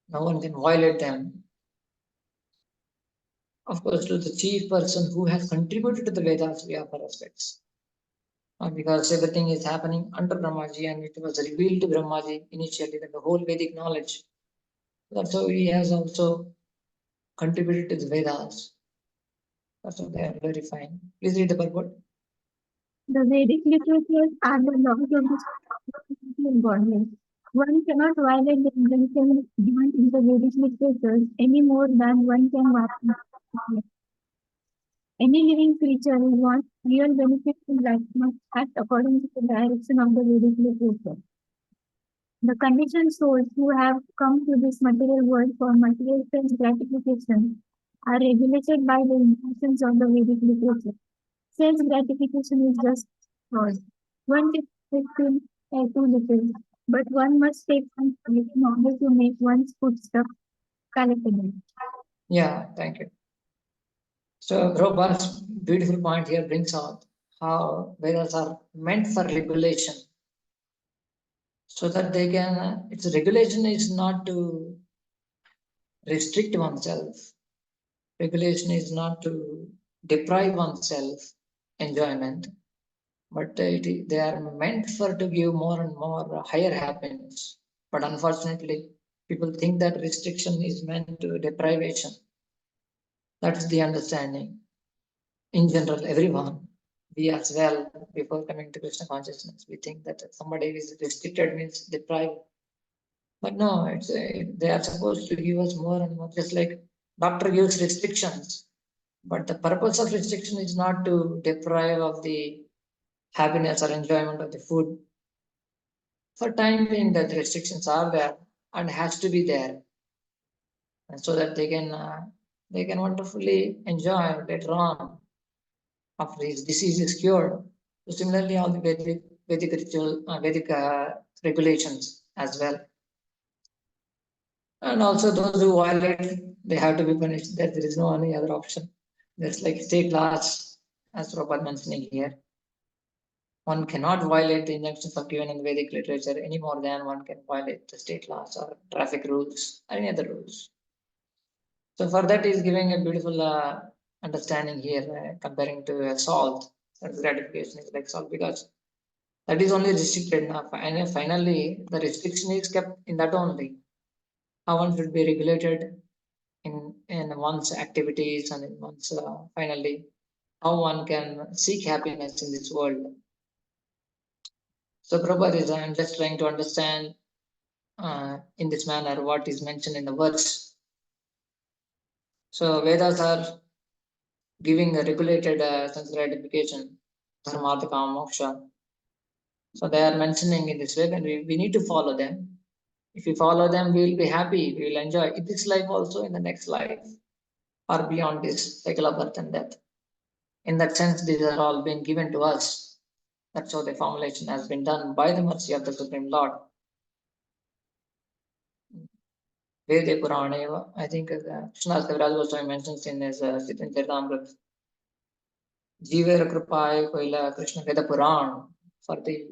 No one can violate them. Of course, to the chief person who has contributed to the Vedas, we offer respects. Because everything is happening under Brahmaji and it was revealed to Brahmaji initially, that the whole Vedic knowledge. That's how he has also contributed to the Vedas. That's what they are verifying. Please read the purport. The Vedic literatures are the laws of the spiritual godhead. One cannot violate the injunctions given in the Vedic literatures any more than one can violate. Any living creature who wants real benefit in life must act according to the direction of the Vedic literature. The conditioned souls who have come to this material world for material sense gratification are regulated by the intentions of the Vedic literature. Sense gratification is just fraud. One can take too little, but one must take some in order to make one's footsteps palatable. Yeah, thank you. So Prabhupada's beautiful point here brings out how Vedas are meant for regulation. So that they can, its regulation is not to restrict oneself. Regulation is not to deprive oneself enjoyment, but they are meant for to give more and more higher happiness. But unfortunately, people think that restriction is meant to deprivation. That's the understanding. In general, everyone, we as well, before coming to Krishna consciousness, we think that somebody is restricted means deprived. But no, it's they are supposed to give us more and more, just like doctor gives restrictions. But the purpose of restriction is not to deprive of the happiness or enjoyment of the food. For time being, that restrictions are there and has to be there, and so that they can wonderfully enjoy later on after his disease is cured. So similarly, all the Vedic ritual, Vedic regulations as well. And also those who violate, they have to be punished. There is no any other option. There's like state laws, as Prabhupada mentioning here. One cannot violate the injunctions of given in the Vedic literature any more than one can violate the state laws or traffic rules or any other rules. So for that, he's giving a beautiful understanding here, comparing to salt. Gratification is like salt, because that is only restricted enough. And finally, the restriction is kept in that only. How one should be regulated in one's activities and in one's finally how one can seek happiness in this world. So Prabhupada is I'm just trying to understand in this manner what is mentioned in the verse. So Vedas are giving a regulated sense gratification, dharma, artha, kama, moksha. So they are mentioning in this way, and we need to follow them. If we follow them, we will be happy, we will enjoy in this life also, in the next life, or beyond this cycle of birth and death. In that sense, these are all been given to us. That's how the formulation has been done by the mercy of the Supreme Lord. Veda Purana, I think Krishna Consciousness mentions in his Siddhan Charitamrita, Jivera Kripaya Koila Krishna Veda Puran, for the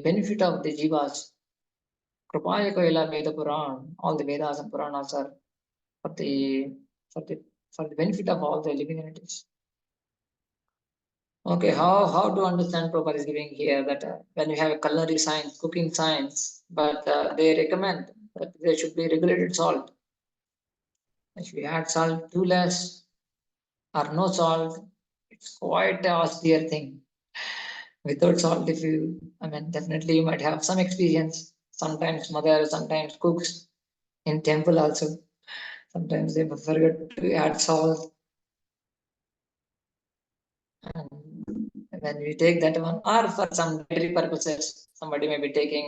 benefit of the Jivas. Kripaya Koila Veda Puran, all the Vedas and Puranas are for the benefit of all the living entities. Okay, how to understand Prabhupada is giving here that when you have a culinary science, cooking science, but they recommend that there should be regulated salt. If you add salt too less or no salt, it's quite a austere thing. Without salt, definitely you might have some experience. Sometimes mother, sometimes cooks in temple also. Sometimes they forget to add salt. And when we take that one, or for some dietary purposes, somebody may be taking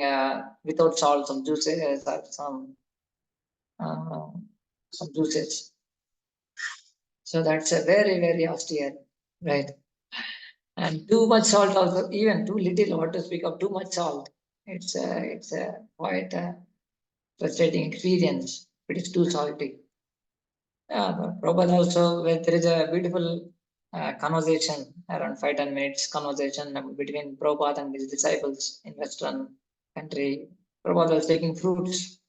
without salt some juices or some juices. So that's a very, very austere, right? And too much salt also, even too little, what to speak of too much salt. It's a quite frustrating experience. It is too salty. But Prabhupada also, where there is a beautiful conversation, around 5-10 minutes conversation between Prabhupada and his disciples in Western country. Prabhupada was taking fruits.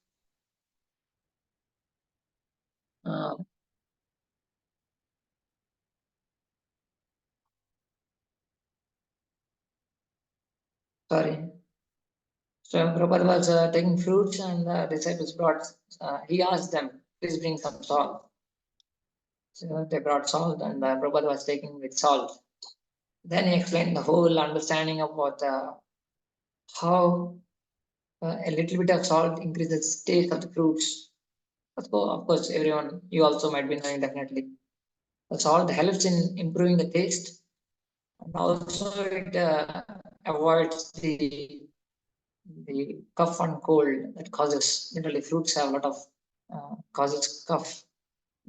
Sorry. So Prabhupada was taking fruits, and the disciples brought, he asked them, please bring some salt. So they brought salt, and Prabhupada was taking with salt. Then he explained the whole understanding about how a little bit of salt increases the taste of the fruits. Of course, everyone, you also might be knowing definitely. The salt helps in improving the taste, and also it avoids the cough and cold that causes. Generally, fruits have a lot of causes cough.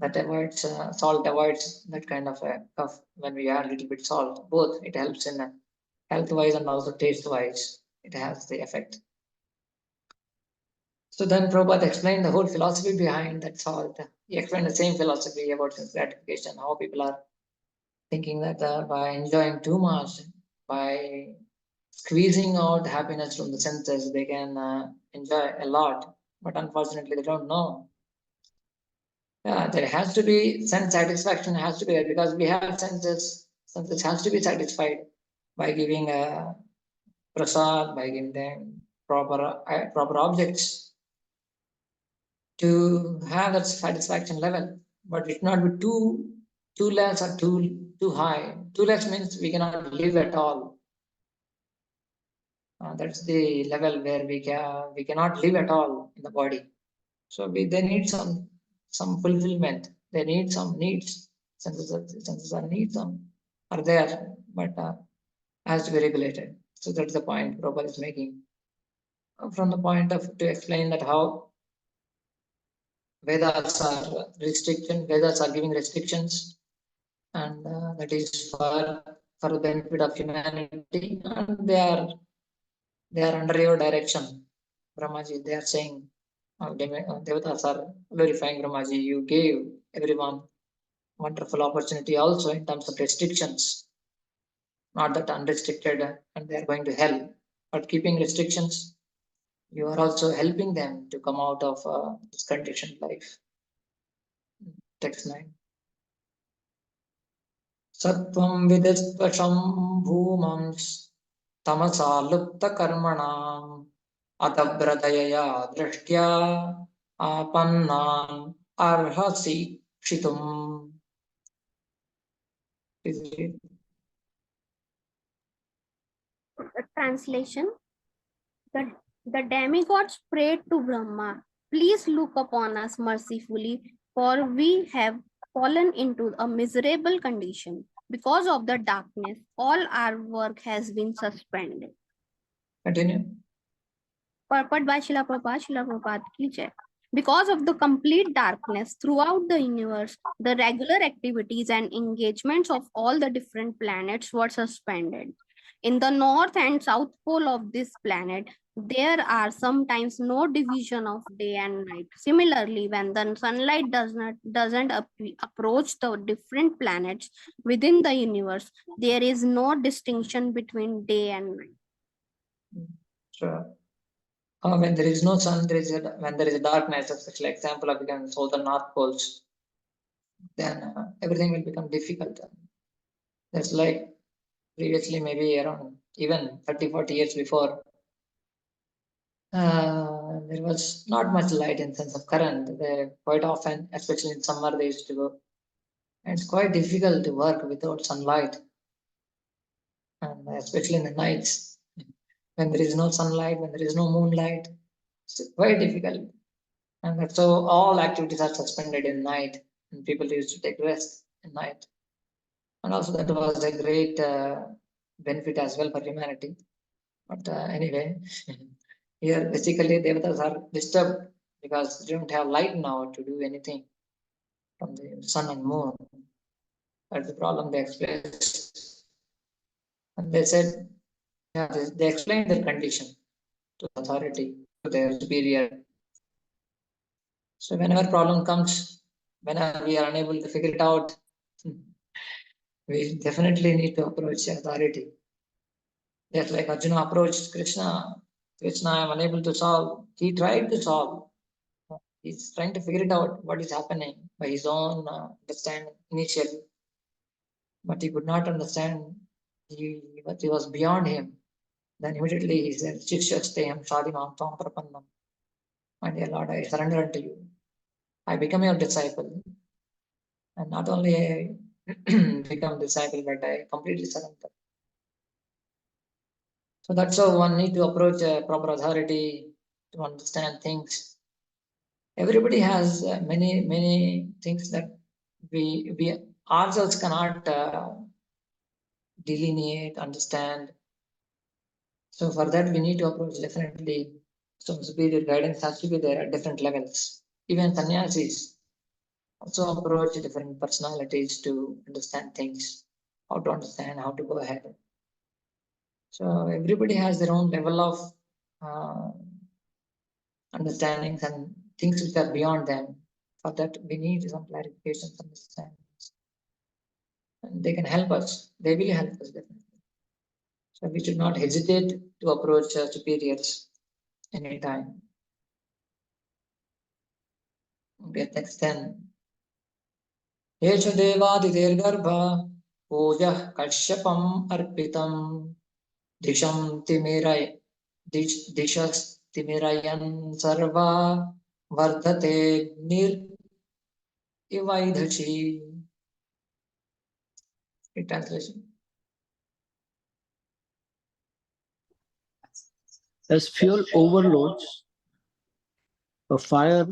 That avoids salt avoids that kind of a cough when we add a little bit salt. Both it helps in health wise and also taste wise. It has the effect. So then Prabhupada explained the whole philosophy behind that salt. He explained the same philosophy about sense gratification, how people are thinking that by enjoying too much, by squeezing out happiness from the senses, they can enjoy a lot. But unfortunately, they don't know. There has to be sense satisfaction has to be there, because we have senses. Senses has to be satisfied by giving a prasad, by giving them proper objects to have that satisfaction level. But it not be too less or too high. Too less means we cannot live at all. That's the level where we cannot live at all in the body. So they need some fulfillment. They need some needs. Senses are needs are there, but has to be regulated. So that's the point Prabhupada is making. From the point of to explain that how Vedas are Vedas are giving restrictions, and that is for the benefit of humanity, and they are under your direction. Brahmaji, they are saying, Devatas are glorifying Brahmaji. You gave everyone wonderful opportunity also in terms of restrictions, not that unrestricted and they are going to hell, but keeping restrictions, you are also helping them to come out of this conditioned life. Text 9. Sattvam vidistvasham bhumams tamasa lupta karmanam adabradayaya drishtya apannan arhasi kshitum. Translation. The demigods prayed to Brahma, please look upon us mercifully, for we have fallen into a miserable condition. Because of the darkness, all our work has been suspended. Continue. Purport by Srila Prabhupada ki jai. Because of the complete darkness throughout the universe, the regular activities and engagements of all the different planets were suspended. In the north and south pole of this planet, there are sometimes no division of day and night. Similarly, when the sunlight doesn't approach the different planets within the universe, there is no distinction between day and night. Sure. When there is no sun, when there is a darkness, such like example of the southern north poles, then everything will become difficult. That's like previously, maybe around even 30-40 years before, there was not much light in sense of current. Quite often, especially in summer, they used to go. And it's quite difficult to work without sunlight, and especially in the nights, when there is no sunlight, when there is no moonlight, it's quite difficult. And that's how all activities are suspended in night, and people used to take rest in night. And also that was a great benefit as well for humanity. But anyway, here basically devatas are disturbed because they don't have light now to do anything from the sun and moon. That's the problem they expressed. And they said, yeah, they explained their condition to authority, to their superior. So whenever problem comes, whenever we are unable to figure it out, we definitely need to approach authority. Just like Arjuna approached Krishna, Krishna, I am unable to solve. He tried to solve. He's trying to figure it out what is happening by his own understanding initially. But he could not understand. He was beyond him. Then immediately he said, Shikshasteham Shadimam Tvam Prapannam. My dear Lord, I surrender unto you. I become your disciple. And not only I become disciple, but I completely surrender. So that's how one need to approach a proper authority to understand things. Everybody has many things that we ourselves cannot delineate, understand. So for that we need to approach definitely some superior guidance has to be there at different levels. Even sannyasis also approach different personalities to understand things, how to understand, how to go ahead. So everybody has their own level of understandings and things which are beyond them. For that, we need some clarifications, understandings. And they can help us. They will help us definitely. So we should not hesitate to approach superiors anytime. Okay, next 10. Yesha Devadidirgarbha Pujah Kashyapam Arpitam Disham Dishas Timirayan Sarva Vardhate Nir Ivaidhachi. Translation. As fuel overloads a fire,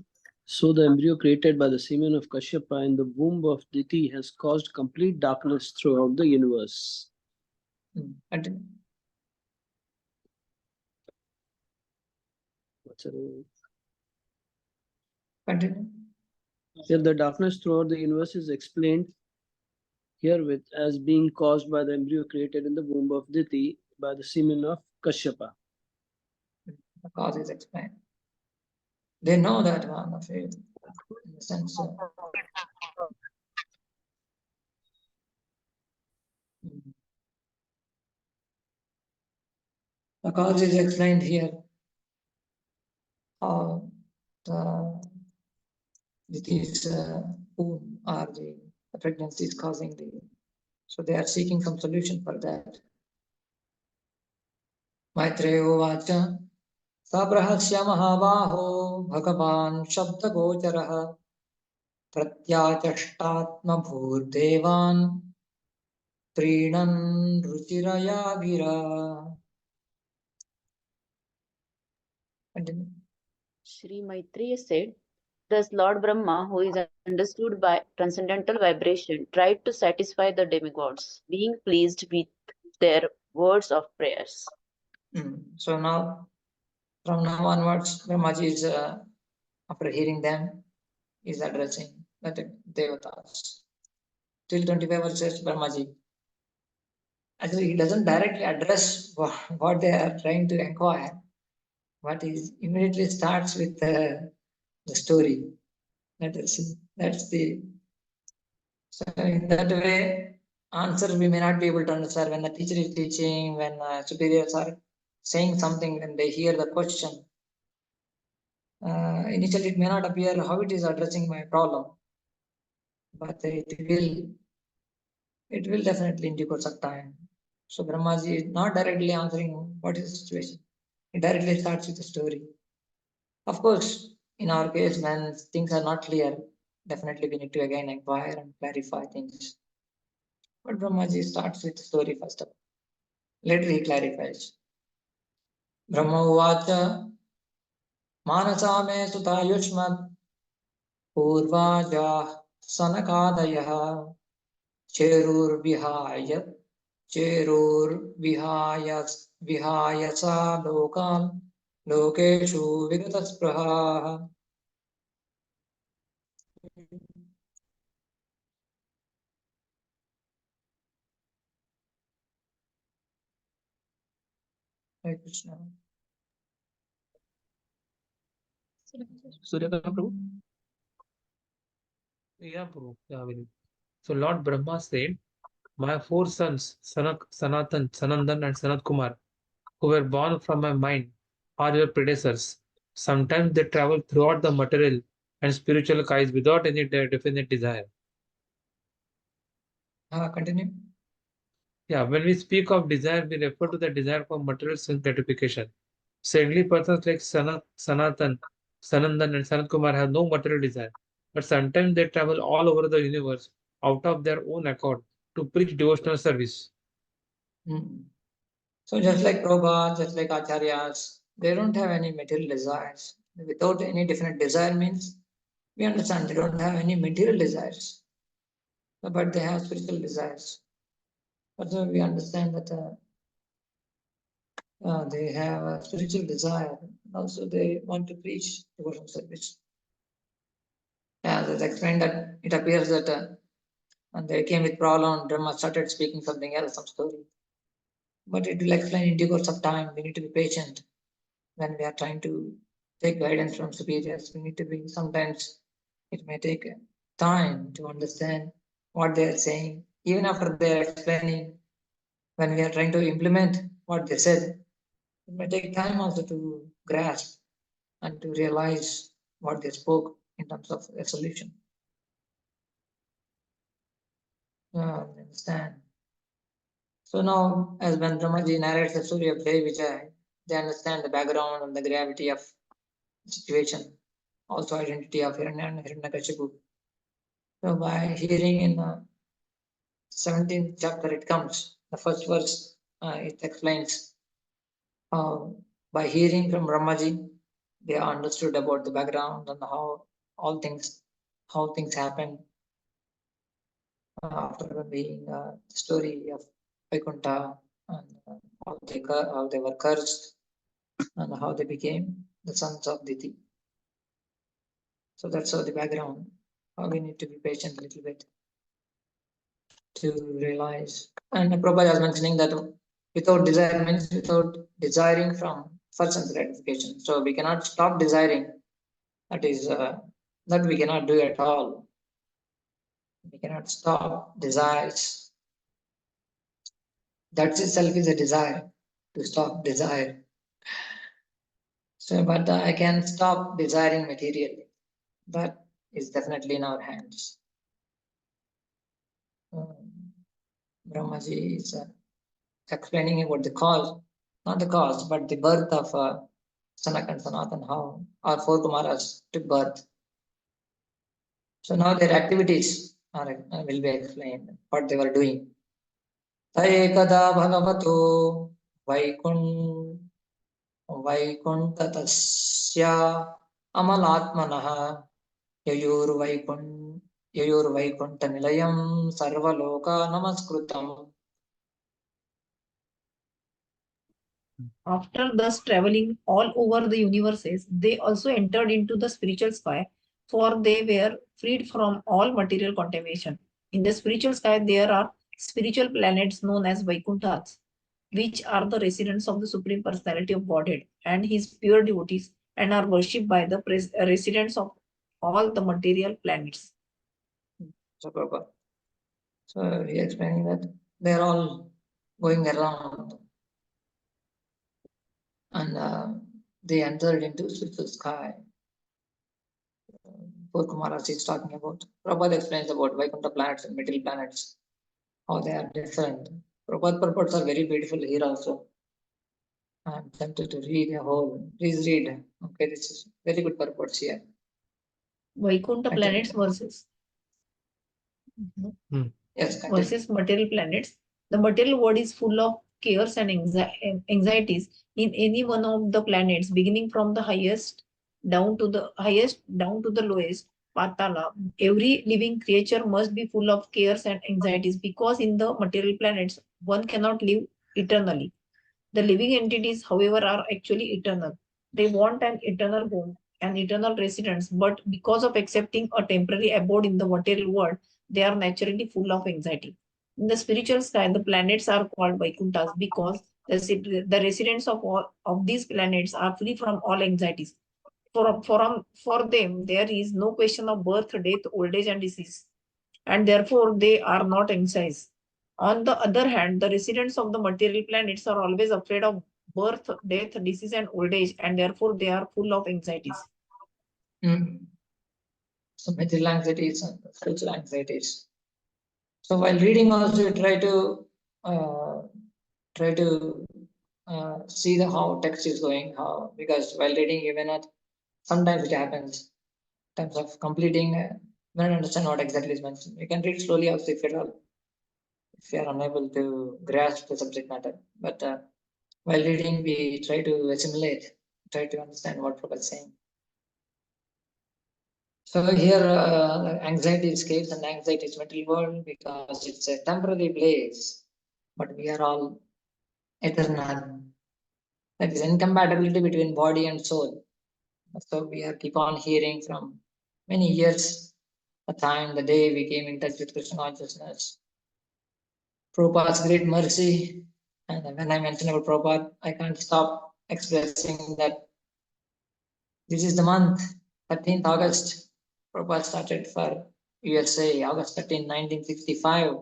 so the embryo created by the semen of Kashyapa in the womb of Diti has caused complete darkness throughout the universe. Continue. Continue. Here the darkness throughout the universe is explained herewith as being caused by the embryo created in the womb of Diti by the semen of Kashyapa. The cause is explained. They know that one of it, in the sense of the cause is explained here. How Diti's womb or the pregnancy is causing the. So they are seeking some solution for that. Maitreyo Vacha Sabrahasya Mahabaho Bhagavan Shabda Gocharaha Pratyachashtatma Bhurdevan Trinan Ruchiraya Gira. Continue. Sri Maitreya said, thus Lord Brahma, who is understood by transcendental vibration, tried to satisfy the demigods, being pleased with their words of prayers. So now From now onwards, Brahmaji is, after hearing them, is addressing the devatas. Till 25 verses, Brahmaji. Actually, he doesn't directly address what they are trying to inquire, but he immediately starts with the story. That's the. So in that way, answer we may not be able to understand when the teacher is teaching, when superiors are saying something, when they hear the question. Initially, it may not appear how it is addressing my problem, but it will definitely in due course of time. So Brahmaji is not directly answering what is the situation. It directly starts with the story. Of course, in our case, when things are not clear, definitely we need to again inquire and clarify things. But Brahmaji starts with the story first of all. Later he clarifies. Brahma uvacha manasa me sutta yushmat purvaja sanakadayah cherur vihaya vihayasa lokal lokeshu vigataspраha. Hare Krishna. Surya Prabhu? Yeah, Prabhu. Yeah, so Lord Brahma said, my four sons, Sanatan, Sanandan, and Sanat Kumar, who were born from my mind, are your predecessors. Sometimes they travel throughout the material and spiritual skies without any definite desire. Continue. Yeah, when we speak of desire, we refer to the desire for material sense gratification. Saintly persons like Sanatan, Sanandan, and Sanat Kumar have no material desire, but sometimes they travel all over the universe out of their own accord to preach devotional service. So just like Prabhupada, just like Acharyas, they don't have any material desires. Without any definite desire means, we understand they don't have any material desires, but they have spiritual desires. But we understand that they have a spiritual desire. Also, they want to preach devotional service. As I explained that it appears that and they came with problem, Brahma started speaking something else, some story. But it will explain in due course of time. We need to be patient when we are trying to take guidance from superiors. We need to be, sometimes it may take time to understand what they are saying. Even after they are explaining, when we are trying to implement what they said, it may take time also to grasp and to realize what they spoke in terms of a solution. Understand. So now, as when Brahmaji narrates the story of Jai Vijay, they understand the background and the gravity of the situation, also identity of Hiranyan and Hiranyakashipu. So by hearing in the 17th chapter, it comes, the first verse, it explains by hearing from Brahmaji, they understood about the background and how things happen after being the story of Vaikuntha and how they were cursed and how they became the sons of Diti. So that's how the background, how we need to be patient a little bit to realize. And Prabhupada was mentioning that without desire means without desiring for sense gratification. So we cannot stop desiring. That is that we cannot do at all. We cannot stop desires. That itself is a desire, to stop desire. So, but I can stop desiring materially. That is definitely in our hands. Brahmaji is explaining about the cause, not the cause, but the birth of Sanak and Sanatan, how our four Kumaras took birth. So now their activities will be explained, what they were doing. Ekada bhagavato vaikuntatasya amalatmanaha yayurvaikuntha nilayam sarvaloka namaskrutam. After thus traveling all over the universes, they also entered into the spiritual sky, for they were freed from all material contamination. In the spiritual sky, there are spiritual planets known as Vaikunthas, which are the residents of the Supreme Personality of Godhead and his pure devotees, and are worshipped by the residents of all the material planets. So, Prabhupada. So he explaining that they're all going around and they entered into spiritual sky. Poor Kumaras is talking about. Prabhupada explains about Vaikuntha planets and material planets, how they are different. Prabhupada purports are very beautiful here also. I'm tempted to read a whole. Please read. Okay, this is very good purports here. Vaikuntha planets versus yes, versus material planets. The material world is full of cares and anxieties in any one of the planets, beginning from the highest down to the lowest, Patala. Every living creature must be full of cares and anxieties, because in the material planets one cannot live eternally. The living entities, however, are actually eternal. They want an eternal home, an eternal residence, but because of accepting a temporary abode in the material world, they are naturally full of anxiety. In the spiritual sky, the planets are called Vaikunthas because the residents of all of these planets are free from all anxieties. For them, there is no question of birth, death, old age, and disease, and therefore they are not anxious. On the other hand, the residents of the material planets are always afraid of birth, death, disease, and old age, and therefore they are full of anxieties. So material anxieties and spiritual anxieties. So while reading also, you try to see how text is going, how, because while reading you may not, sometimes it happens in terms of completing, you don't understand what exactly is mentioned. You can read slowly also if you are unable to grasp the subject matter. But while reading, we try to assimilate, try to understand what Prabhupada is saying. So here, anxiety escapes and anxiety is material world because it's a temporary place, but we are all eternal. That is incompatibility between body and soul. So we are keep on hearing from many years, the time, the day we came in touch with Krishna Consciousness. Prabhupada's great mercy. And when I mention about Prabhupada, I can't stop expressing that this is the month, 13th August. Prabhupada started for USA, August 13, 1965,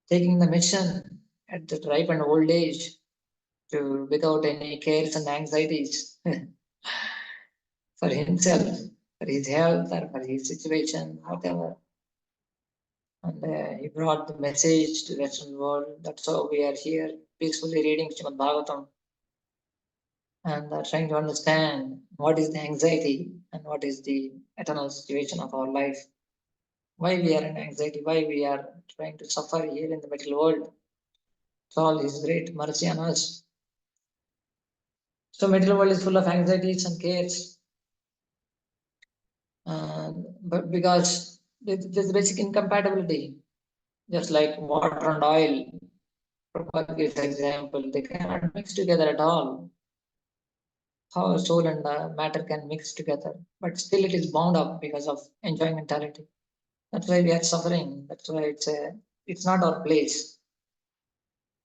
taking the mission at the ripe and old age to without any cares and anxieties for himself, for his health, or for his situation, whatever. And he brought the message to the Western world. That's how we are here, peacefully reading Srimad Bhagwatam and trying to understand what is the anxiety and what is the eternal situation of our life. Why we are in anxiety, why we are trying to suffer here in the material world. It's all His great mercy on us. So material world is full of anxieties and cares. But because there's basic incompatibility, just like water and oil, Prabhupada gives example, they cannot mix together at all. How soul and matter can mix together, but still it is bound up because of enjoying mentality. That's why we are suffering. That's why it's not our place.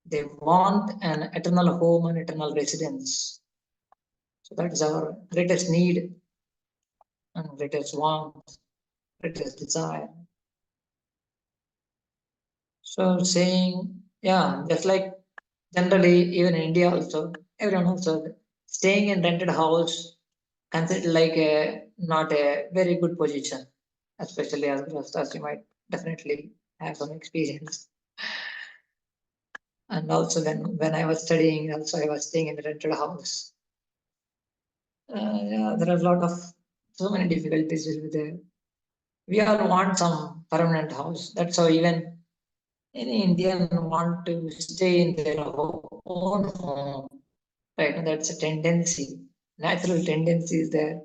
They want an eternal home and eternal residence. So that is our greatest need and greatest want, greatest desire. So saying, yeah, just like generally, even in India also, everyone also staying in rented house considered like not a very good position, especially as Grastas, you might definitely have some experience. And also when I was studying, also I was staying in a rented house. Yeah, there are a lot of so many difficulties will be there. We all want some permanent house. That's how even any Indian want to stay in their own home. Right, and that's a tendency, natural tendency is there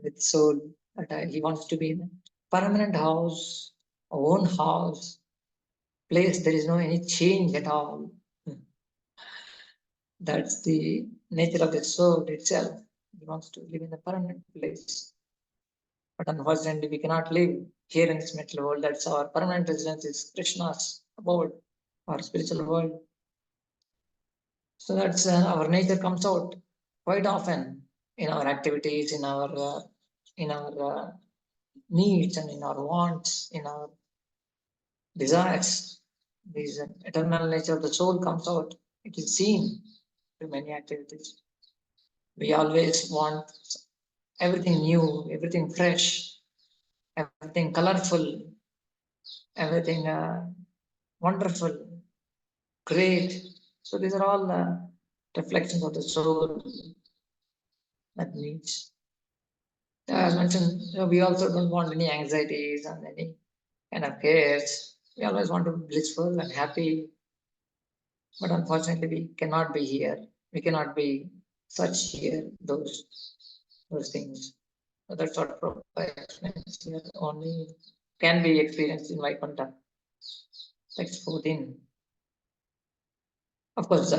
with soul that he wants to be in a permanent house, own house, place there is no any change at all. That's the nature of the soul itself. It wants to live in a permanent place. But unfortunately, we cannot live here in this material world. That's our permanent residence is Krishna's abode, our spiritual world. So that's our nature comes out quite often in our activities, in our needs, and in our wants, in our desires. This eternal nature of the soul comes out. It is seen through many activities. We always want everything new, everything fresh, everything colorful, everything wonderful, great. So these are all reflections of the soul that needs. As mentioned, we also don't want any anxieties and any kind of cares. We always want to be blissful and happy. But unfortunately, we cannot be here. We cannot be such here, those things. So that's what Prabhupada explains here. Only can be experienced in Vaikuntha. Text 14. Of course,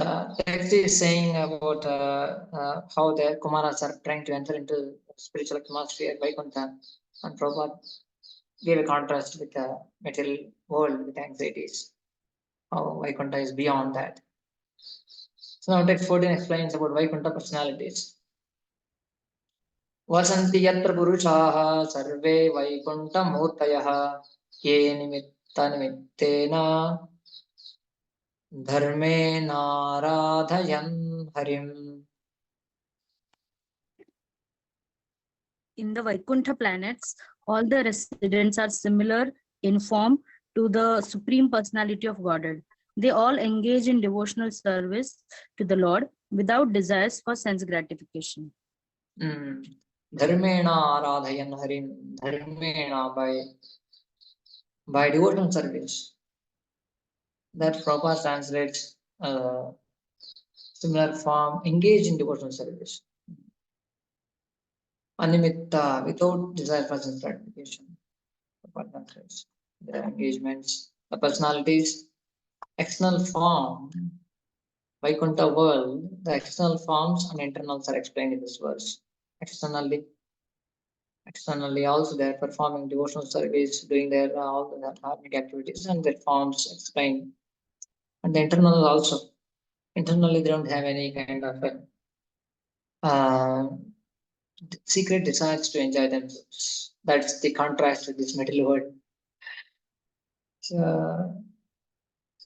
text is saying about how the Kumaras are trying to enter into spiritual atmosphere, Vaikuntha, and Prabhupada gave a contrast with the material world with anxieties. How Vaikuntha is beyond that. So now text 14 explains about Vaikuntha personalities. Vasanti yatra purushaha sarve Vaikuntha murtayaha ye nimitta nimittena dharme naradhayan harim. In the Vaikuntha planets, all the residents are similar in form to the Supreme Personality of Godhead. They all engage in devotional service to the Lord without desires for sense gratification. Dharmena aradhayan harim. Dharmena, by devotional service. That Prabhupada translates similar form, engage in devotional service. Animitta, without desire for sense gratification. The engagements, the personalities, external form, Vaikuntha world, the external forms and internals are explained in this verse. Externally also they are performing devotional service, doing their all the dharmic activities, and their forms explained. And the internal also. Internally they don't have any kind of secret desires to enjoy themselves. That's the contrast with this material world. So,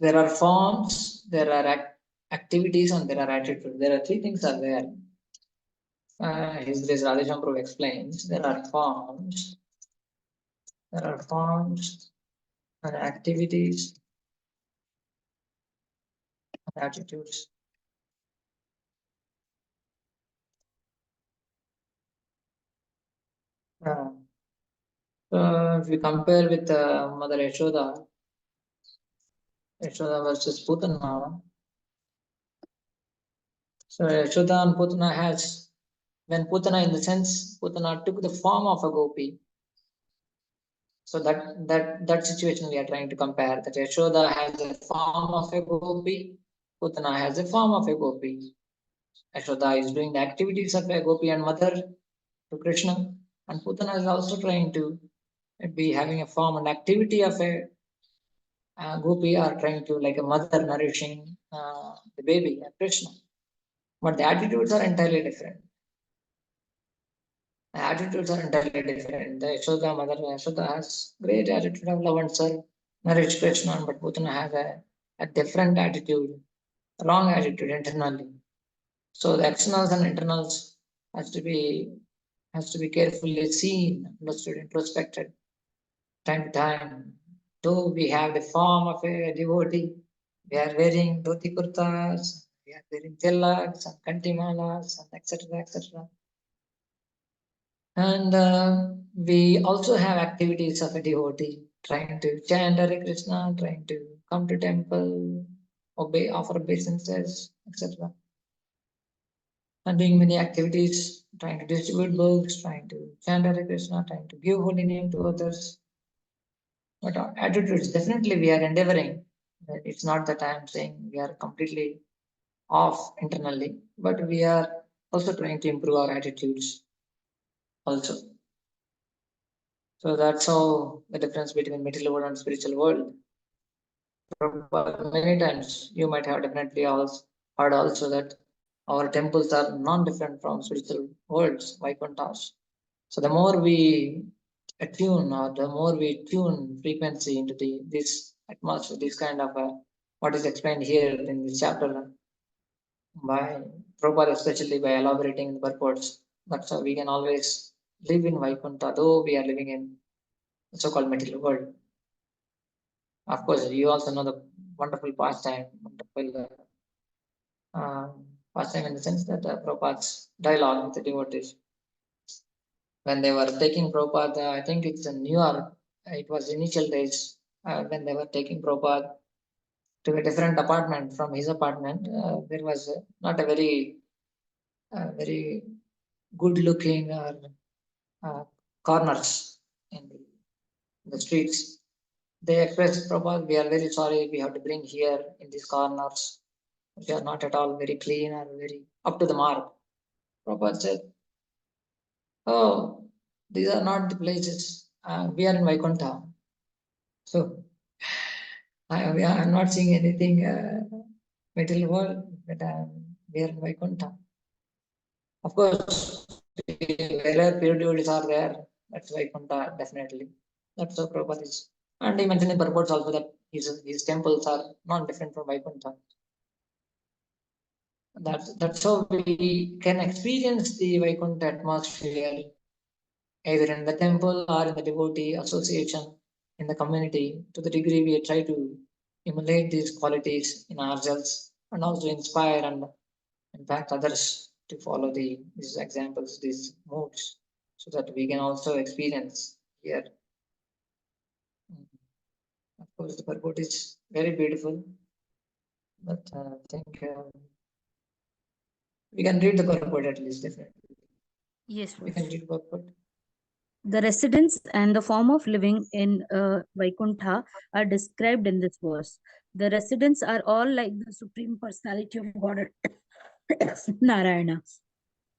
there are forms, there are activities, and there are attitudes. There are three things are there. His Grace Radhesham Prabhu explains there are forms and activities and attitudes. So if we compare with Mother Yashoda versus Putana. So Yashoda and Putana has, when Putana, in the sense, Putana took the form of a gopi. So that situation we are trying to compare. That Yashoda has the form of a gopi, Putana has the form of a gopi. Yashoda is doing the activities of a gopi and mother to Krishna, and Putana is also trying to be having a form and activity of a gopi, are trying to like a mother nourishing the baby, Krishna. But the attitudes are entirely different. The attitudes are entirely different. The Yashoda, Mother Yashoda has great attitude of love and serve, nourish Krishna, but Putana has a different attitude, wrong attitude internally. So the externals and internals has to be carefully seen, understood, introspected, time to time. Though we have the form of a devotee, we are wearing dhoti kurtas, we are wearing tilaks and kantimalas, and etc., etc. And we also have activities of a devotee, trying to chant Hare Krishna, trying to come to temple, offer obeisances, etc. And doing many activities, trying to distribute books, trying to chant Hare Krishna, trying to give holy name to others. But our attitudes, definitely we are endeavoring. It's not that I am saying we are completely off internally, but we are also trying to improve our attitudes also. So that's how the difference between material world and spiritual world. Many times you might have definitely also heard also that our temples are non-different from spiritual worlds, Vaikunthas. So the more we attune, or the more we tune frequency into this atmosphere, this kind of what is explained here in this chapter by Prabhupada, especially by elaborating the purports. That's how we can always live in Vaikuntha, though we are living in the so-called material world. Of course, you also know the wonderful pastime, wonderful pastime in the sense that Prabhupada's dialogue with the devotees. When they were taking Prabhupada, I think it's in New York, it was initial days when they were taking Prabhupada to a different apartment from his apartment. There was not a very good looking corners in the streets. They expressed, Prabhupada, we are very sorry we have to bring here in these corners. They are not at all very clean or very up to the mark. Prabhupada said, oh, these are not the places. We are in Vaikuntha. So I'm not seeing anything material world, but we are in Vaikuntha. Of course, wherever pure devotees are there, that's Vaikuntha, definitely. That's how Prabhupada is. And he mentioned in purports also that his temples are not different from Vaikuntha. That's how we can experience the Vaikuntha atmosphere, either in the temple or in the devotee association, in the community. To the degree we try to emulate these qualities in ourselves and also inspire and impact others to follow these examples, these moods, so that we can also experience here. Of course, the purport is very beautiful, but I think we can read the purport at least, definitely. Yes, we can read the purport. The residence and the form of living in Vaikuntha are described in this verse. The residents are all like the Supreme Personality of Godhead, Narayana.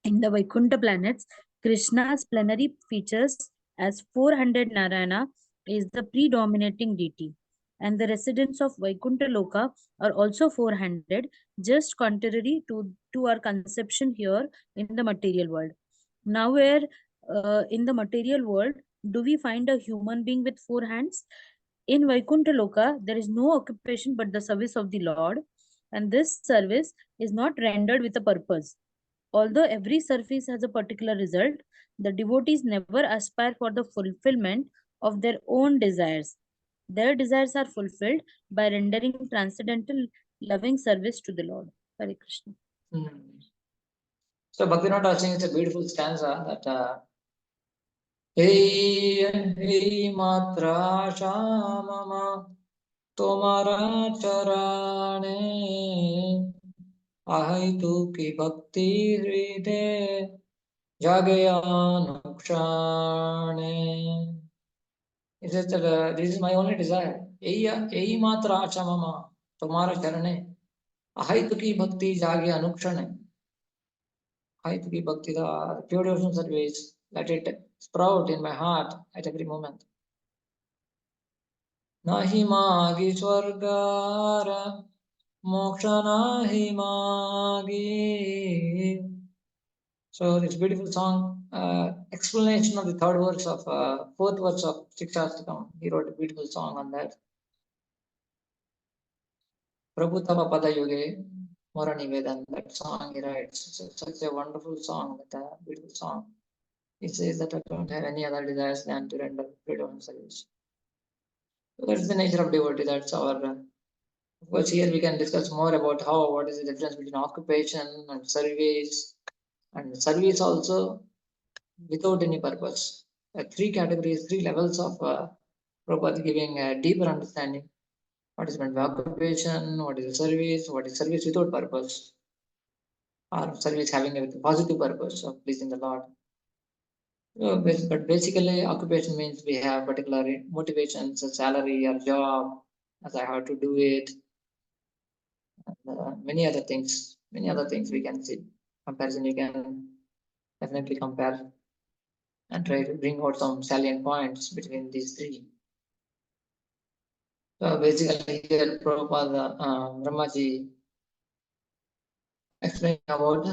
In the Vaikuntha planets, Krishna's plenary features as 400 Narayana is the predominating deity. And the residents of Vaikuntha Loka are also 400, just contrary to our conception here in the material world. Now, where in the material world do we find a human being with 4 hands? In Vaikuntha Loka, there is no occupation but the service of the Lord, and this service is not rendered with a purpose. Although every service has a particular result, the devotees never aspire for the fulfillment of their own desires. Their desires are fulfilled by rendering transcendental loving service to the Lord. Hare Krishna. So Bhaktivedanta saying it's a beautiful stanza that Hey matra shamama tomara charane ahaitu ki bhakti hride jagayana. He says that this is my only desire. Ei matra achamama tomara charane ahaitu ki bhakti jagya anukshane. Ahaitu ki bhakti, the pure devotion service, let it sprout in my heart at every moment. Nahi magi swargara moksha nahi magi. So this beautiful song, explanation of the third verse of fourth verse of Shikshastakam. He wrote a beautiful song on that. Prabhu Tava Pada Yoge Morani Vedan, that song he writes. So such a wonderful song, that beautiful song. He says that I don't have any other desires than to render freedom service. So that's the nature of devotee. That's our. Of course, here we can discuss more about what is the difference between occupation and service also without any purpose. 3 categories, 3 levels of Prabhupada giving a deeper understanding. What is meant by occupation, what is service without purpose, or service having a positive purpose of pleasing the Lord. But basically, occupation means we have particular motivations, a salary or job, as I have to do it, and many other things. Many other things we can see. Comparison, you can definitely compare and try to bring out some salient points between these three. So basically here Prabhupada, Brahmaji explaining about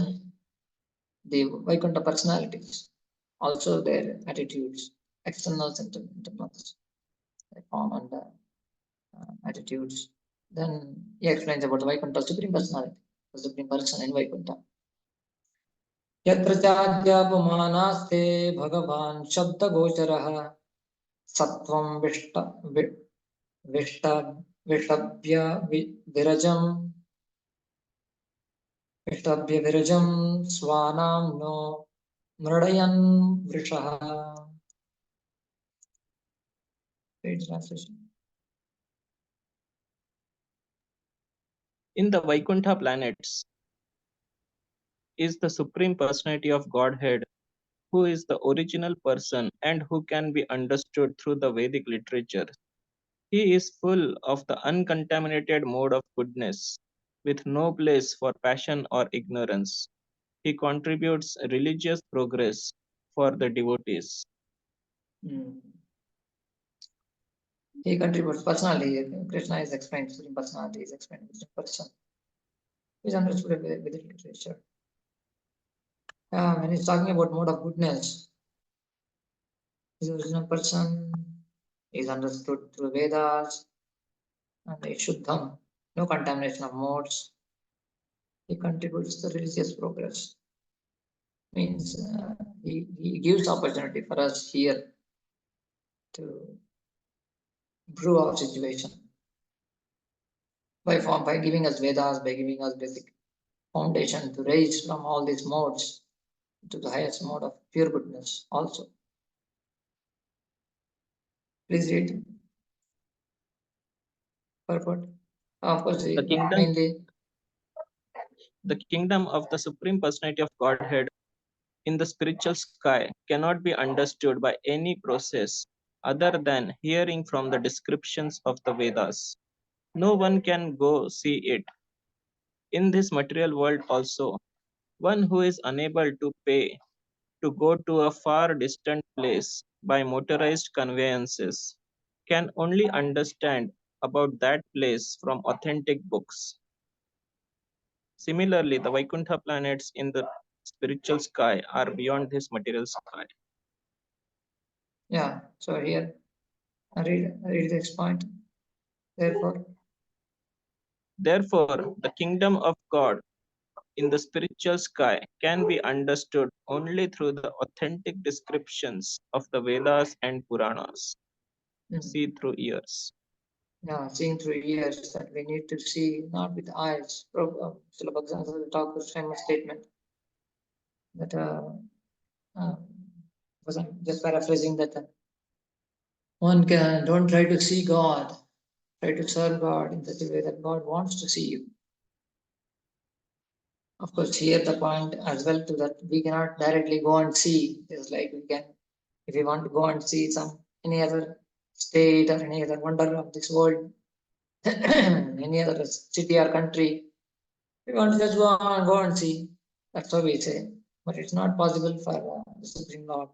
the Vaikuntha personalities, also their attitudes, external sentiments, their form and attitudes. Then he explains about the Vaikuntha Supreme Personality, the Supreme Person in Vaikuntha. Yatra chadyapamanaste bhagavan shabdagocharaha sattvam vishabhya virajam swanam no mradayan vrishaha. Translation. In the Vaikuntha planets is the Supreme Personality of Godhead, who is the original person and who can be understood through the Vedic literature. He is full of the uncontaminated mode of goodness, with no place for passion or ignorance. He contributes religious progress for the devotees. He contributes personally. Krishna is explained, Supreme Personality is explained, Supreme Person. He is understood with the literature. When he's talking about mode of goodness, his original person is understood through Vedas and the Shuddham, no contamination of modes. He contributes to religious progress. Means he gives opportunity for us here to improve our situation by giving us Vedas, by giving us basic foundation to raise from all these modes to the highest mode of pure goodness also. Please read. Purport. Of course, the kingdom of the Supreme Personality of Godhead in the spiritual sky cannot be understood by any process other than hearing from the descriptions of the Vedas. No one can go see it. In this material world also, one who is unable to pay to go to a far distant place by motorized conveyances can only understand about that place from authentic books. Similarly, the Vaikuntha planets in the spiritual sky are beyond this material sky. Yeah, so here, read this point. Therefore, the kingdom of God in the spiritual sky can be understood only through the authentic descriptions of the Vedas and Puranas. See through ears. Yeah, seeing through ears, that we need to see not with eyes. Srila Bhaktivedanta Thakur's famous statement that was just paraphrasing that don't try to see God, try to serve God in such a way that God wants to see you. Of course, here the point as well to that we cannot directly go and see. Just like we can, if we want to go and see any other state or any other wonder of this world, any other city or country, we want to just go and see. That's what we say. But it's not possible for the Supreme Lord.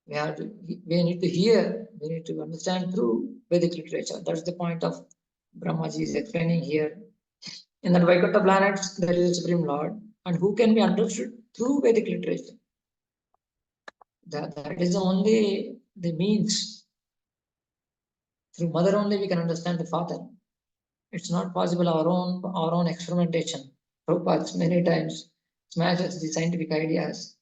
We need to hear, we need to understand through Vedic literature. That's the point of Brahmaji is explaining here. In the Vaikuntha planets, there is a Supreme Lord, and who can be understood through Vedic literature. That is only the means. Through mother only we can understand the father. It's not possible our own experimentation. Prabhupada many times smashes the scientific ideas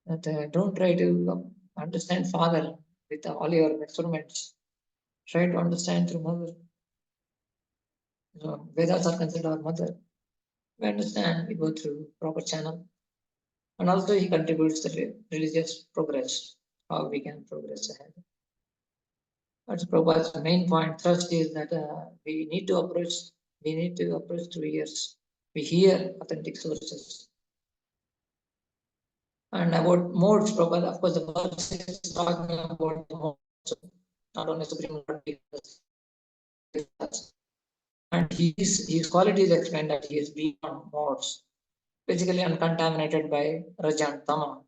that don't try to understand father with all your experiments. Try to understand through mother. Vedas are considered our mother. We understand, we go through proper channel. And also he contributes to the religious progress, how we can progress ahead. That's Prabhupada's main point. Thrust is that we need to approach through ears. We hear authentic sources. And about modes, Prabhupada, of course, the verse is talking about the modes, not only Supreme Lord, And his quality is explained that he is beyond modes, basically uncontaminated by Raja and Tama.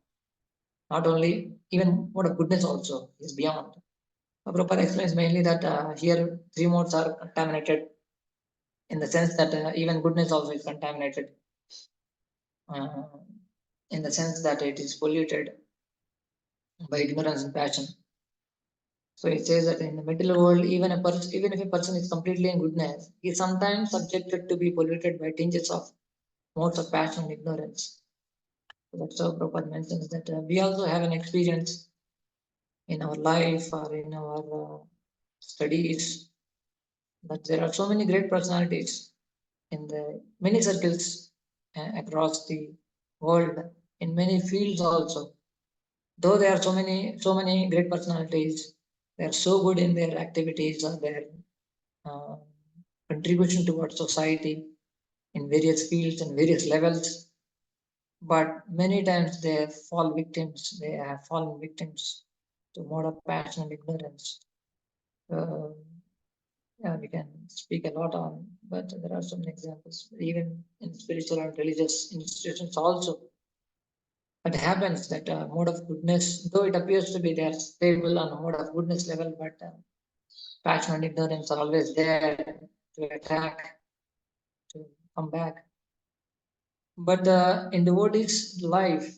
Not only, even mode of goodness also is beyond. Prabhupada explains mainly that here three modes are contaminated in the sense that even goodness also is contaminated, in the sense that it is polluted by ignorance and passion. So it says that in the material world, even if a person is completely in goodness, he is sometimes subjected to be polluted by tinges of modes of passion and ignorance. So that's how Prabhupada mentions that we also have an experience in our life or in our studies, that there are so many great personalities in the many circles across the world, in many fields also. Though there are so many great personalities, they are so good in their activities or their contribution towards society in various fields and various levels, but many times they have fallen victims to mode of passion and ignorance. Yeah, we can speak a lot on, but there are some examples, even in spiritual and religious institutions also. It happens that mode of goodness, though it appears to be they are stable on a mode of goodness level, but passion and ignorance are always there to attack, to come back. But in devotees' life,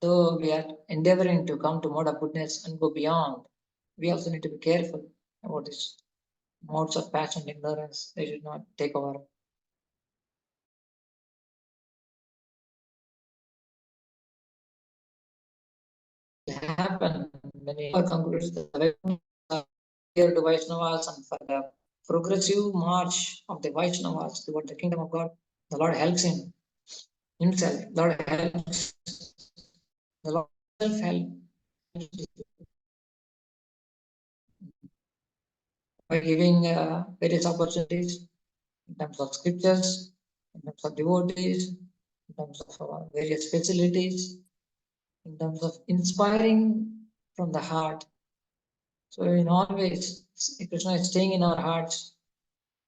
though we are endeavoring to come to mode of goodness and go beyond, we also need to be careful about this modes of passion and ignorance. They should not take over. Happen many concludes the here to Vaishnavas, and for the progressive march of the Vaishnavas toward the kingdom of God, the Lord helps himself. Lord helps the Lord himself helps by giving various opportunities in terms of scriptures, in terms of devotees, in terms of various facilities, in terms of inspiring from the heart. So in all ways, Krishna is staying in our hearts,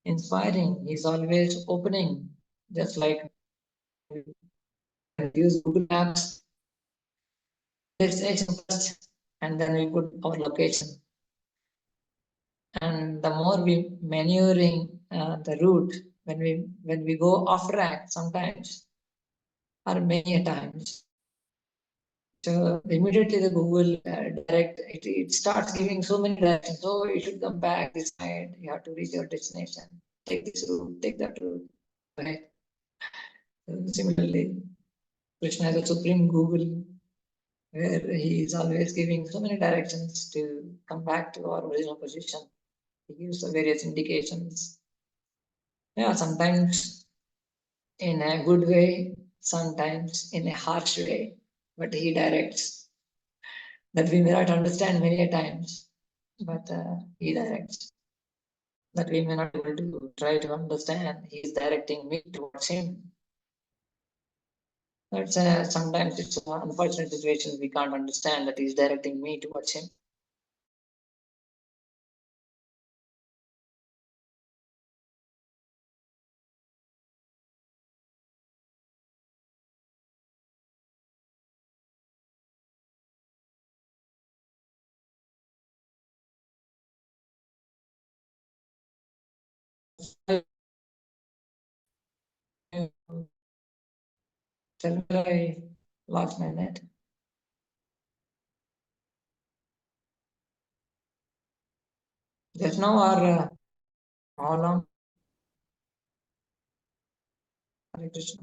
inspiring. He's always opening, just like we use Google Maps, destination first, and then we put our location. And the more we maneuvering the route, when we go off track sometimes, or many times, so immediately the Google direct it starts giving so many directions. So you should come back this side. You have to reach your destination. Take this route. Take that route. Right. Similarly, Krishna is a supreme Google, where he is always giving so many directions to come back to our original position. He gives the various indications. Yeah, sometimes in a good way, sometimes in a harsh way, but he directs that we may not understand many a times, but he directs that we may not be able to try to understand. He is directing me towards him. That's sometimes it's an unfortunate situation. We can't understand that he's directing me towards him. I lost my net. Just now or how long? Hare Krishna.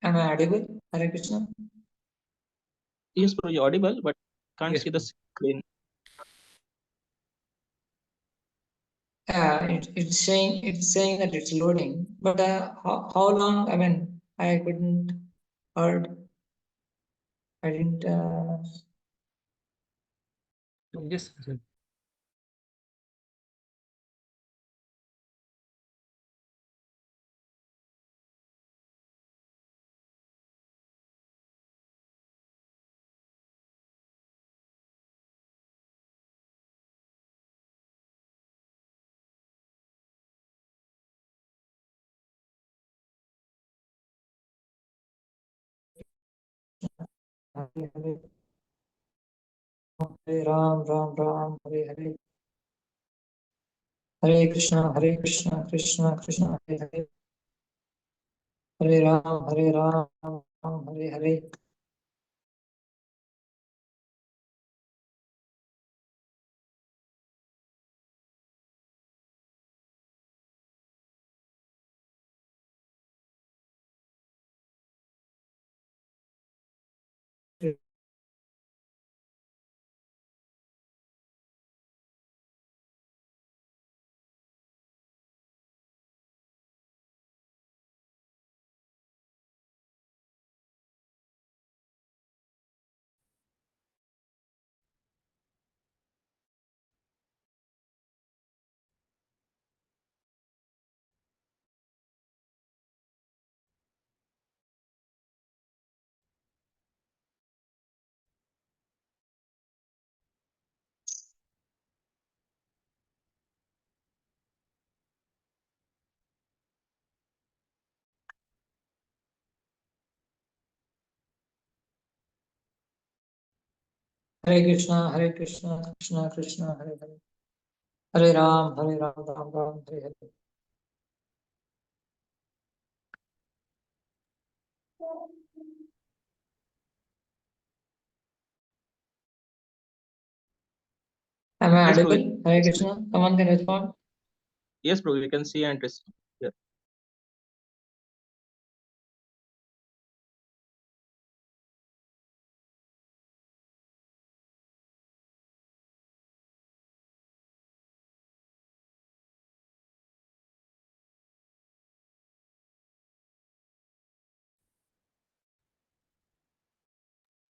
Am I audible? Hare Krishna. Yes, bro, you're audible, but can't Yes, see the screen. It's saying that it's loading, but how long? I mean, I couldn't heard. I didn't. yes. Hare Hare. Hare Ram, Ram Ram, Hare Hare. Hare Krishna, Krishna Krishna, Hare Hare. Hare Ram, Ram Ram, Hare Hare. Hare Krishna, Krishna Krishna, Hare Hare. Hare Ram, Ram Ram, Hare Hare. Am I Yes, Prabhu. audible? Hare Krishna. Someone can respond. Yes, Prabhu, you can see and respond. Yeah.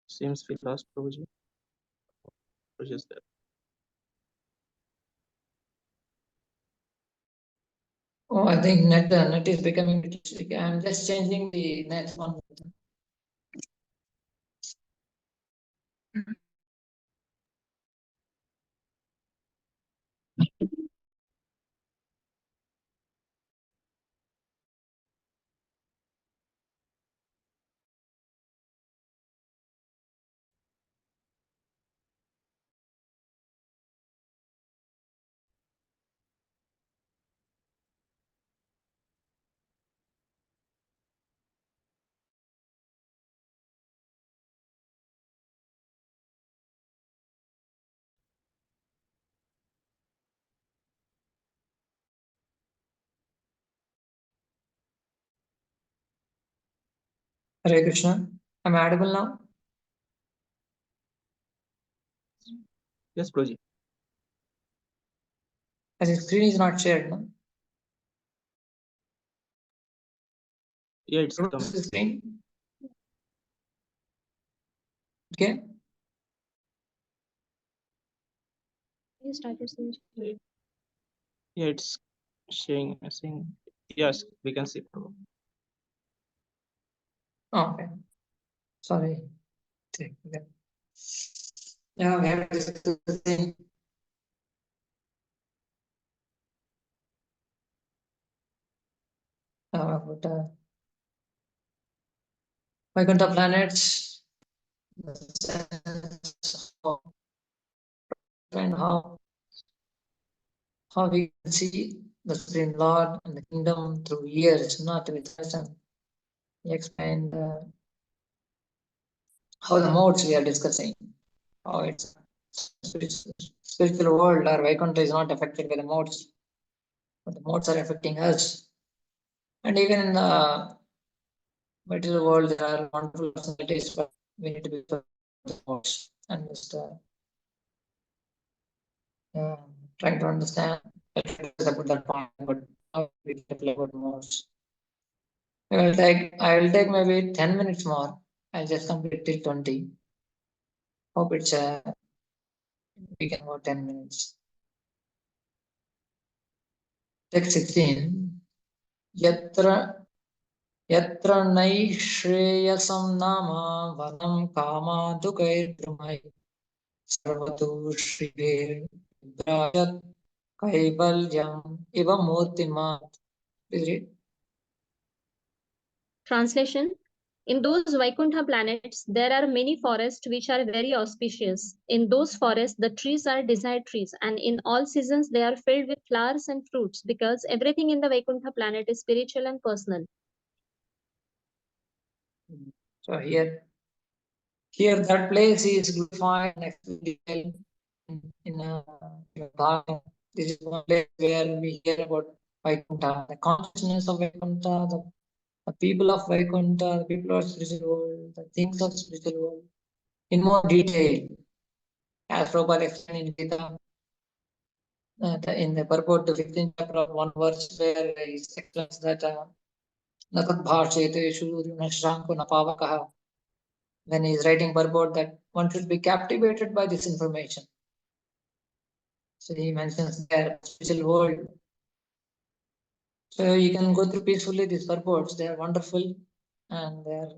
Seems we lost Prabhuji. Prabhuji is there. Oh, I think net is becoming bit tricky. I'm just changing the net one. Hare Krishna. Am I audible now? Yes, Prabhuji. As the screen is not shared, no? Yeah, it's coming. The screen. Okay. You started saying. Yeah, it's saying. Yes, we can see. Prabhu. Oh, okay. Sorry. Yeah, we have discussing. About Vaikuntha planets and how we can see the Supreme Lord and the kingdom through years, not with person. He explained how the modes we are discussing, how it's spiritual world or Vaikuntha is not affected by the modes, but the modes are affecting us. And even in the material world, there are wonderful personalities, but we need to be the modes and just trying to understand about that point, but how we can play about modes. I will take maybe 10 minutes more. I'll just complete till 20. Hope it's we can go 10 minutes. Text 16. Yatra naishreyasam nama vanam kama dukair brahmai sarvatu shrivir vibrajat kaivalyam iva murtimat. Please read. Translation: In those Vaikuntha planets, there are many forests which are very auspicious. In those forests, the trees are desired trees, and in all seasons, they are filled with flowers and fruits because everything in the Vaikuntha planet is spiritual and personal. So here that place is glorified and explained in Bhagavatam. This is one place where we hear about Vaikuntha, the consciousness of Vaikuntha, the people of Vaikuntha, the people of spiritual world, the things of spiritual world, in more detail, as Prabhupada explained in Gita, in the purport to 15th chapter, one verse where he explains that Natat bhashete shuru nashranko napavakaha. When he is writing purport, that one should be captivated by this information. So he mentions their spiritual world. So you can go through peacefully these purports. They are wonderful and they are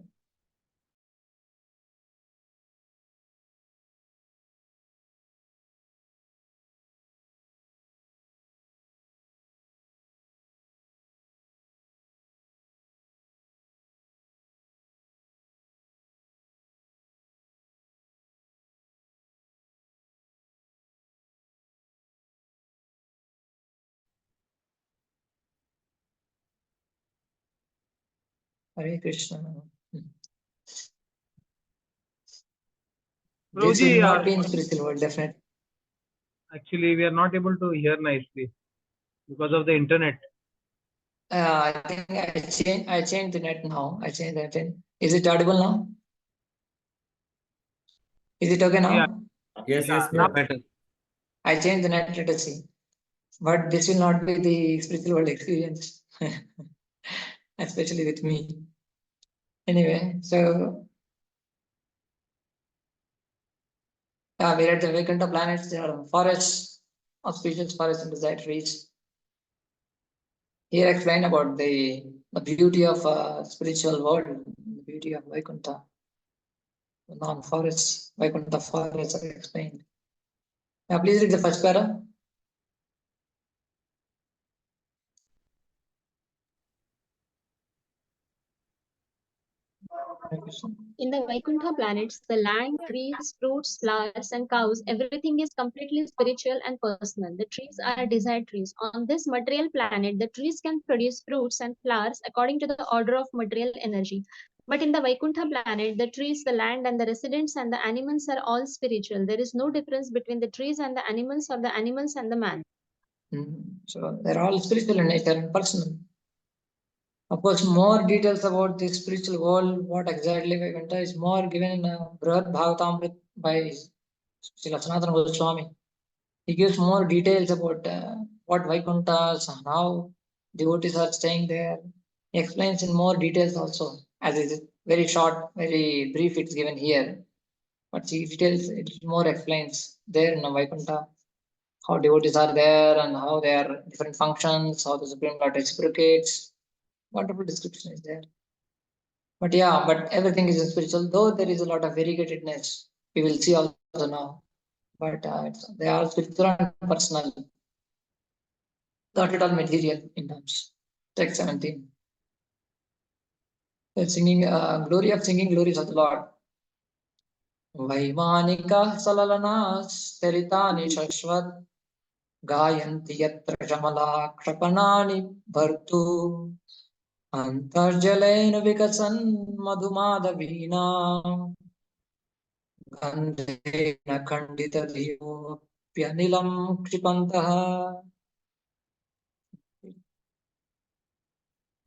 Hare Krishna. This will not be in spiritual world, definitely. Actually, we are not able to hear nicely because of the internet. I think I changed the net now. I changed the net. Is it audible now? Is it okay now? Yeah. Yes, yes, Now yes. better. I changed the net, let us see. But this will not be the spiritual world experience, especially with me. Anyway, so we're at the Vaikuntha planets. There are forests, auspicious forests and desired trees. Here explain about the beauty of spiritual world, the beauty of Vaikuntha. The non-forests, Vaikuntha forests are explained. Now please read the first para. In the Vaikuntha planets, the land, trees, fruits, flowers, and cows, everything is completely spiritual and personal. The trees are desired trees. On this material planet, the trees can produce fruits and flowers according to the order of material energy. But in the Vaikuntha planet, the trees, the land, and the residents and the animals are all spiritual. There is no difference between the trees and the animals or the animals and the man. So they're all spiritual in nature and personal. Of course, more details about this spiritual world, what exactly Vaikuntha is more given in Brihad Bhagavatam by Srila Sanatana Goswami. He gives more details about what Vaikunthas and how devotees are staying there. He explains in more details also, as it is very short, very brief, it's given here. But he details, it more explains there in Vaikuntha, how devotees are there and how they are different functions, how the Supreme Lord reciprocates. Wonderful description is there. But yeah, but everything is spiritual, though there is a lot of variegatedness. We will see also now. But they are spiritual and personal. Not at all material in terms. Text 17. Singing, glory of singing glories of the Lord. Vaimanika salalanas teritani shashvat gayanti yatra jamala krapanani bhartu antarjalena vikasan madhumadavina gandhena kandita dhiyo pyanilam kripantaha.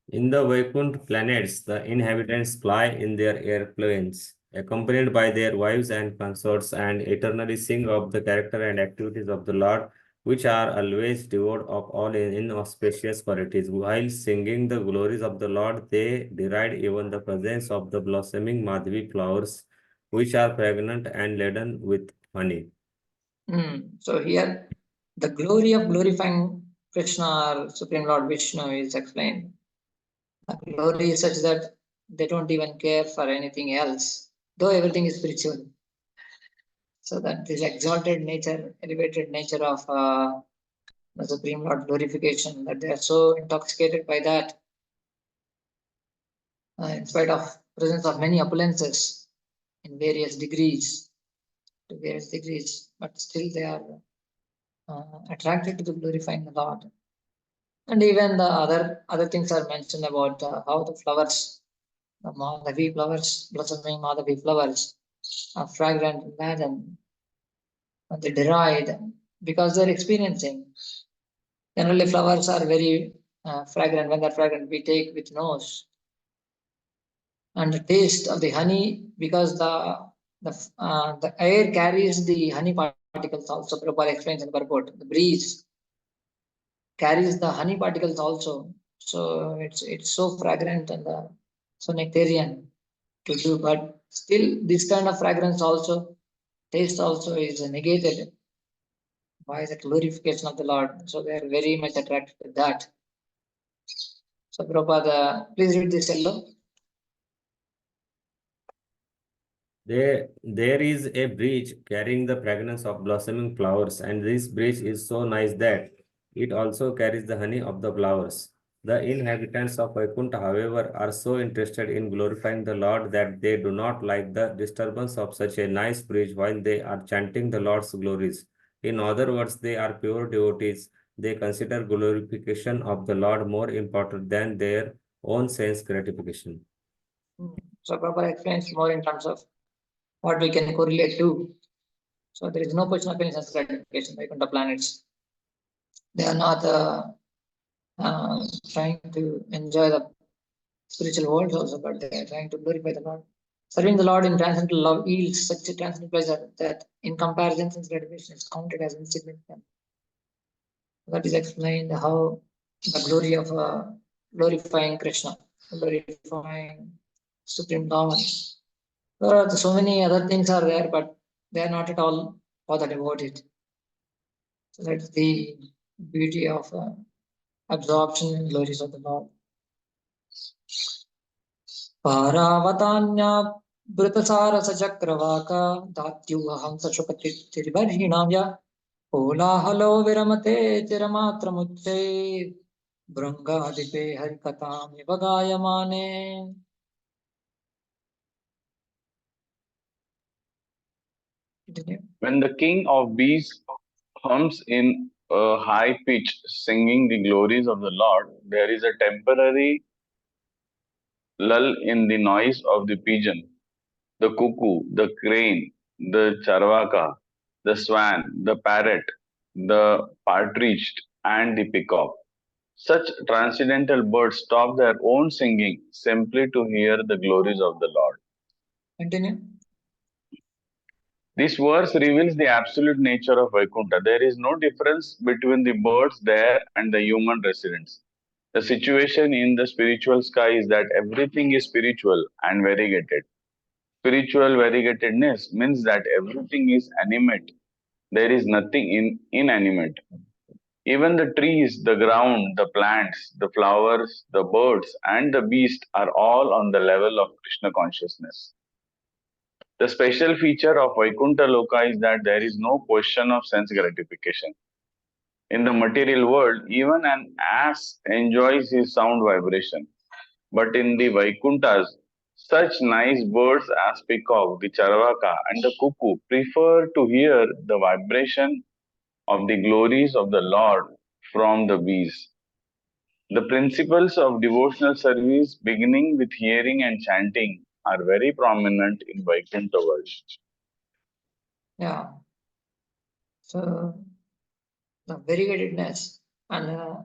In the Vaikuntha planets, the inhabitants fly in their airplanes, accompanied by their wives and consorts, and eternally sing of the character and activities of the Lord, which are always devoid of all inauspicious qualities. While singing the glories of the Lord, they deride even the presence of the blossoming Madhvi flowers, which are fragrant and laden with honey. So here, the glory of glorifying Krishna or Supreme Lord Vishnu is explained. The glory is such that they don't even care for anything else, though everything is spiritual. So that this exalted nature, elevated nature of the Supreme Lord glorification, that they are so intoxicated by that, in spite of presence of many opulences in various degrees, but still they are attracted to the glorifying the Lord. And even the other things are mentioned about how the flowers, the Madhavi flowers, blossoming Madhavi flowers, are fragrant and bad, and they deride because they're experiencing. Generally, flowers are very fragrant. When they're fragrant, we take with nose. And the taste of the honey, because the air carries the honey particles also. Prabhupada explains in the purport. The breeze carries the honey particles also. So it's so fragrant and so nectarian to do. But still, this kind of fragrance also, taste also is negated by the glorification of the Lord. So they are very much attracted to that. So Prabhupada, please read this yellow. There is a bridge carrying the fragrance of blossoming flowers, and this bridge is so nice that it also carries the honey of the flowers. The inhabitants of Vaikuntha, however, are so interested in glorifying the Lord that they do not like the disturbance of such a nice bridge while they are chanting the Lord's glories. In other words, they are pure devotees. They consider glorification of the Lord more important than their own sense gratification. So Prabhupada explains more in terms of what we can correlate to. So there is no question of any sense gratification by Vaikuntha planets. They are not trying to enjoy the spiritual world also, but they are trying to glorify the Lord. Serving the Lord in transcendental love yields such a transcendental pleasure that in comparison, sense gratification is counted as insignificant. That is explained how the glory of glorifying Krishna, glorifying Supreme Lord. So many other things are there, but they are not at all for the devoted. So that's the beauty of absorption in glories of the Lord. Paravatanya Britasara Sajakravaka Datyuham Sashupatirbharhinamya Ola Halo Viramate Tiramatramuche Branga Dipe Harikatam Nivagayamane. When the king of bees hums in a high pitch, singing the glories of the Lord, there is a temporary lull in the noise of the pigeon, the cuckoo, the crane, the charvaka, the swan, the parrot, the partridge, and the peacock. Such transcendental birds stop their own singing simply to hear the glories of the Lord. Continue. This verse reveals the absolute nature of Vaikuntha. There is no difference between the birds there and the human residents. The situation in the spiritual sky is that everything is spiritual and variegated. Spiritual variegatedness means that everything is animate. There is nothing inanimate. Even the trees, the ground, the plants, the flowers, the birds, and the beast are all on the level of Krishna consciousness. The special feature of Vaikuntha Loka is that there is no question of sense gratification. In the material world, even an ass enjoys his sound vibration. But in the Vaikunthas, such nice birds as peacock, the charvaka, and the cuckoo prefer to hear the vibration of the glories of the Lord from the bees. The principles of devotional service, beginning with hearing and chanting, are very prominent in Vaikuntha world. Yeah. So the variegatedness, and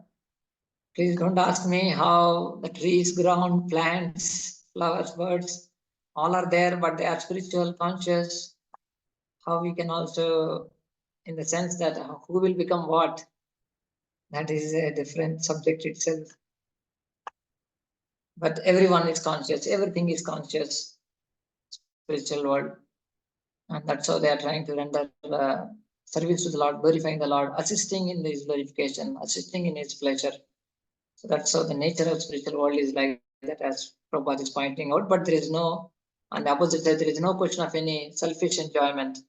please don't ask me how the trees, ground, plants, flowers, birds, all are there, but they are spiritual, conscious. How we can also, in the sense that who will become what, that is a different subject itself. But everyone is conscious, everything is conscious, spiritual world. And that's how they are trying to render service to the Lord, glorifying the Lord, assisting in His glorification, assisting in His pleasure. So that's how the nature of spiritual world is like that, as Prabhupada is pointing out. But there is no, on the opposite side, there is no question of any selfish enjoyment,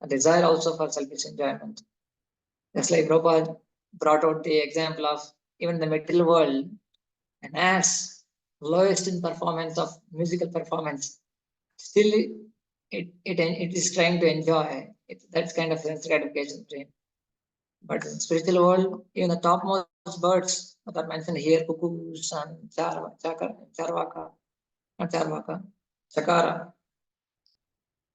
a desire also for selfish enjoyment. Just like Prabhupada brought out the example of even the material world, an ass lowest in performance of musical performance, still it is trying to enjoy it. That's kind of sense gratification brain. But in spiritual world, even the topmost birds that are mentioned here, cuckoos and charvaka, chakara,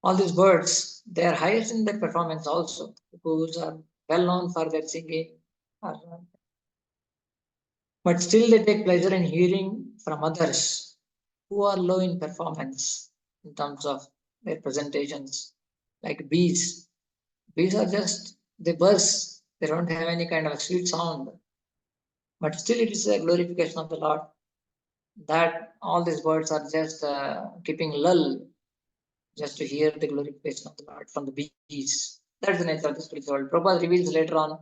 all these birds, they are highest in their performance also. Cuckoos are well known for their singing, but still they take pleasure in hearing from others who are low in performance in terms of their presentations, like bees. Bees are just, they buzz, they don't have any kind of a sweet sound, but still it is a glorification of the Lord that all these birds are just keeping lull just to hear the glorification of the Lord from the bees. That's the nature of the spiritual world. Prabhupada reveals later on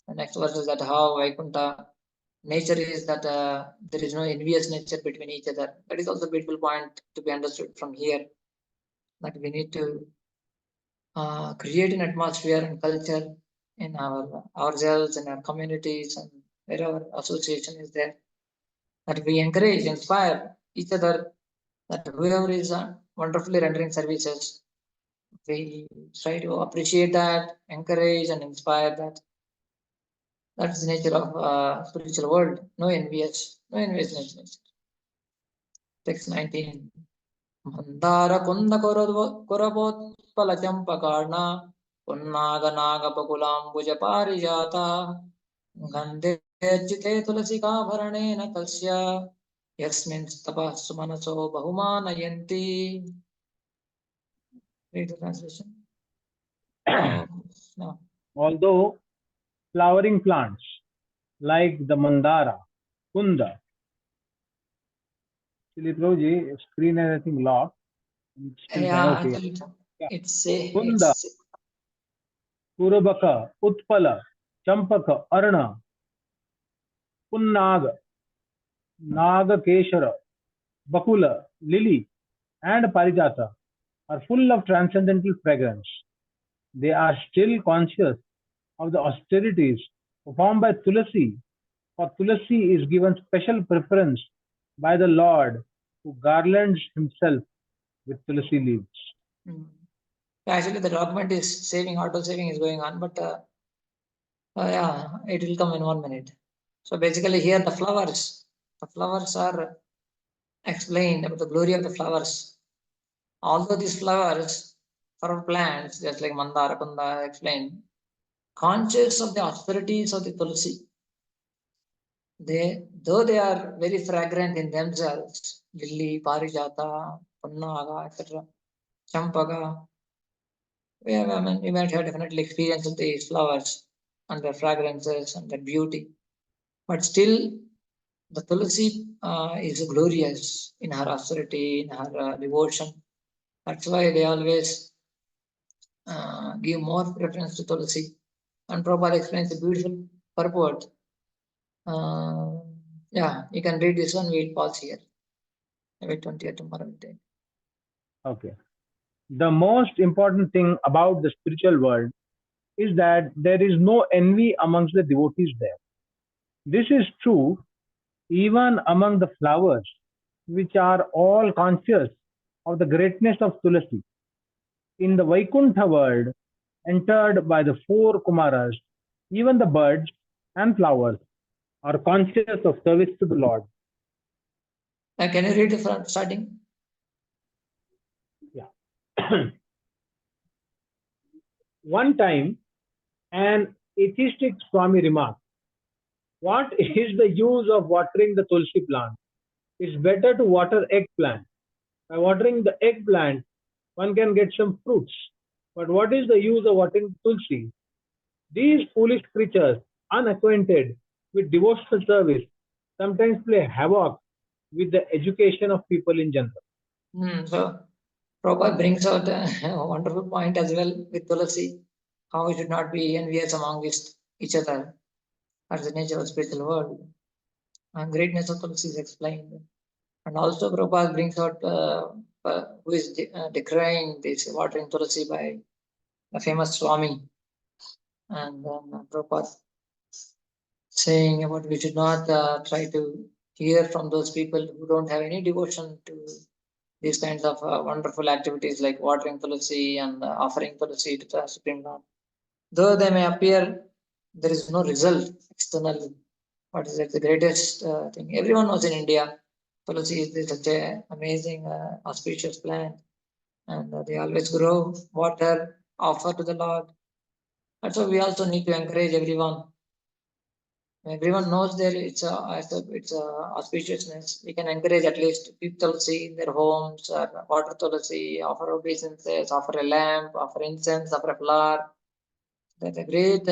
the next verses that how Vaikuntha nature is that there is no envious nature between each other. That is also a beautiful point to be understood from here, that we need to create an atmosphere and culture in ourselves, in our communities, and wherever association is there, that we encourage, inspire each other, that whoever is wonderfully rendering services, we try to appreciate that, encourage and inspire that. That's the nature of spiritual world. No envious nature. Text 19. Mandara kunda korabotpala champakarna punnaga naga pakulam buja parijata gandhe jite tulasika bharanena kasya yasmin stapa sumanaso bahumanayanti. Read the translation. No. Although flowering plants like the mandara, kunda, Srila Prabhuji, screen has I think locked. Yeah, okay. It's Kunda, Kurabaka, Utpala, Champaka, Arna, Punnaga, Nagakeshara, Bakula, Lily, and Parijata are full of transcendental fragrance. They are still conscious of the austerities performed by Tulasi, for Tulasi is given special preference by the Lord, who garlands himself with Tulasi leaves. Actually, the document is saving, auto saving is going on, but yeah, it will come in 1 minute. So basically here the flowers are explained about the glory of the flowers. Although these flowers for plants, just like Mandara Kunda explained, conscious of the austerities of the Tulasi, though they are very fragrant in themselves, Lily, Parijata, Punnaga, etc., Champaga, you might have definitely experienced these flowers and their fragrances and their beauty. But still, the Tulasi is glorious in her austerity, in her devotion. That's why they always give more preference to Tulasi. And Prabhupada explains the beautiful purport. Yeah, you can read this one. We'll pause here. Maybe 20 or tomorrow. Okay. The most important thing about the spiritual world is that there is no envy amongst the devotees there. This is true even among the flowers, which are all conscious of the greatness of Tulasi. In the Vaikuntha world, entered by the 4 Kumaras, even the birds and flowers are conscious of service to the Lord. Can you read it from starting? Yeah. One time, an atheistic Swami remarked, "What is the use of watering the Tulsi plant? It's better to water eggplant. By watering the eggplant, one can get some fruits. But what is the use of watering Tulsi? These foolish creatures, unacquainted with devotional service, sometimes play havoc with the education of people in general." So, Prabhupada brings out a wonderful point as well with Tulasi, how we should not be envious among each other. That's the nature of spiritual world. And greatness of Tulasi is explained. And also Prabhupada brings out who is decrying this watering Tulasi by the famous Swami. And then Prabhupada saying about we should not try to hear from those people who don't have any devotion to these kinds of wonderful activities like watering tulsi and offering tulsi to the Supreme Lord. Though they may appear, there is no result externally. What is like the greatest thing? Everyone knows in India, tulsi is such an amazing, auspicious plant, and they always grow, water, offer to the Lord. That's why we also need to encourage everyone. Everyone knows there it's a auspiciousness. We can encourage at least people tulsi in their homes, water tulsi, offer obeisances, offer a lamp, offer incense, offer a flower. That's a great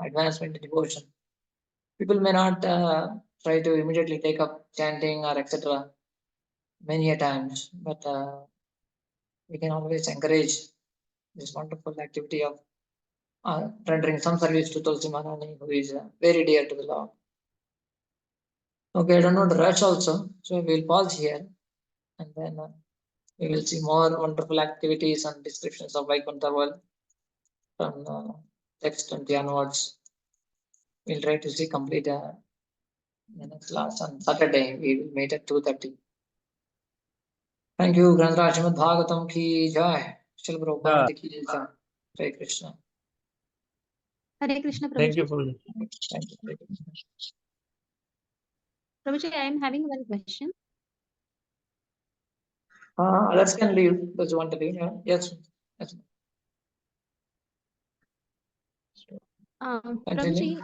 advancement in devotion. People may not try to immediately take up chanting or etc. many a times, but we can always encourage this wonderful activity of rendering some service to Tulsi Maharani, who is very dear to the Lord. Okay, I don't want to rush also, so we'll pause here, and then we will see more wonderful activities and descriptions of Vaikuntha world from text 20 onwards. We'll try to see complete the next class on Saturday. We will meet at 2:30. Thank you, Granthra Srimad Bhagwatam ki jai. Srila Prabhupada ki jai. Jai Krishna. Hare Krishna, Thank you Prabhuji. for Thank you. Prabhuji, I am having one question. Others can leave. Those who want to leave. Yes. Yes. Prabhuji,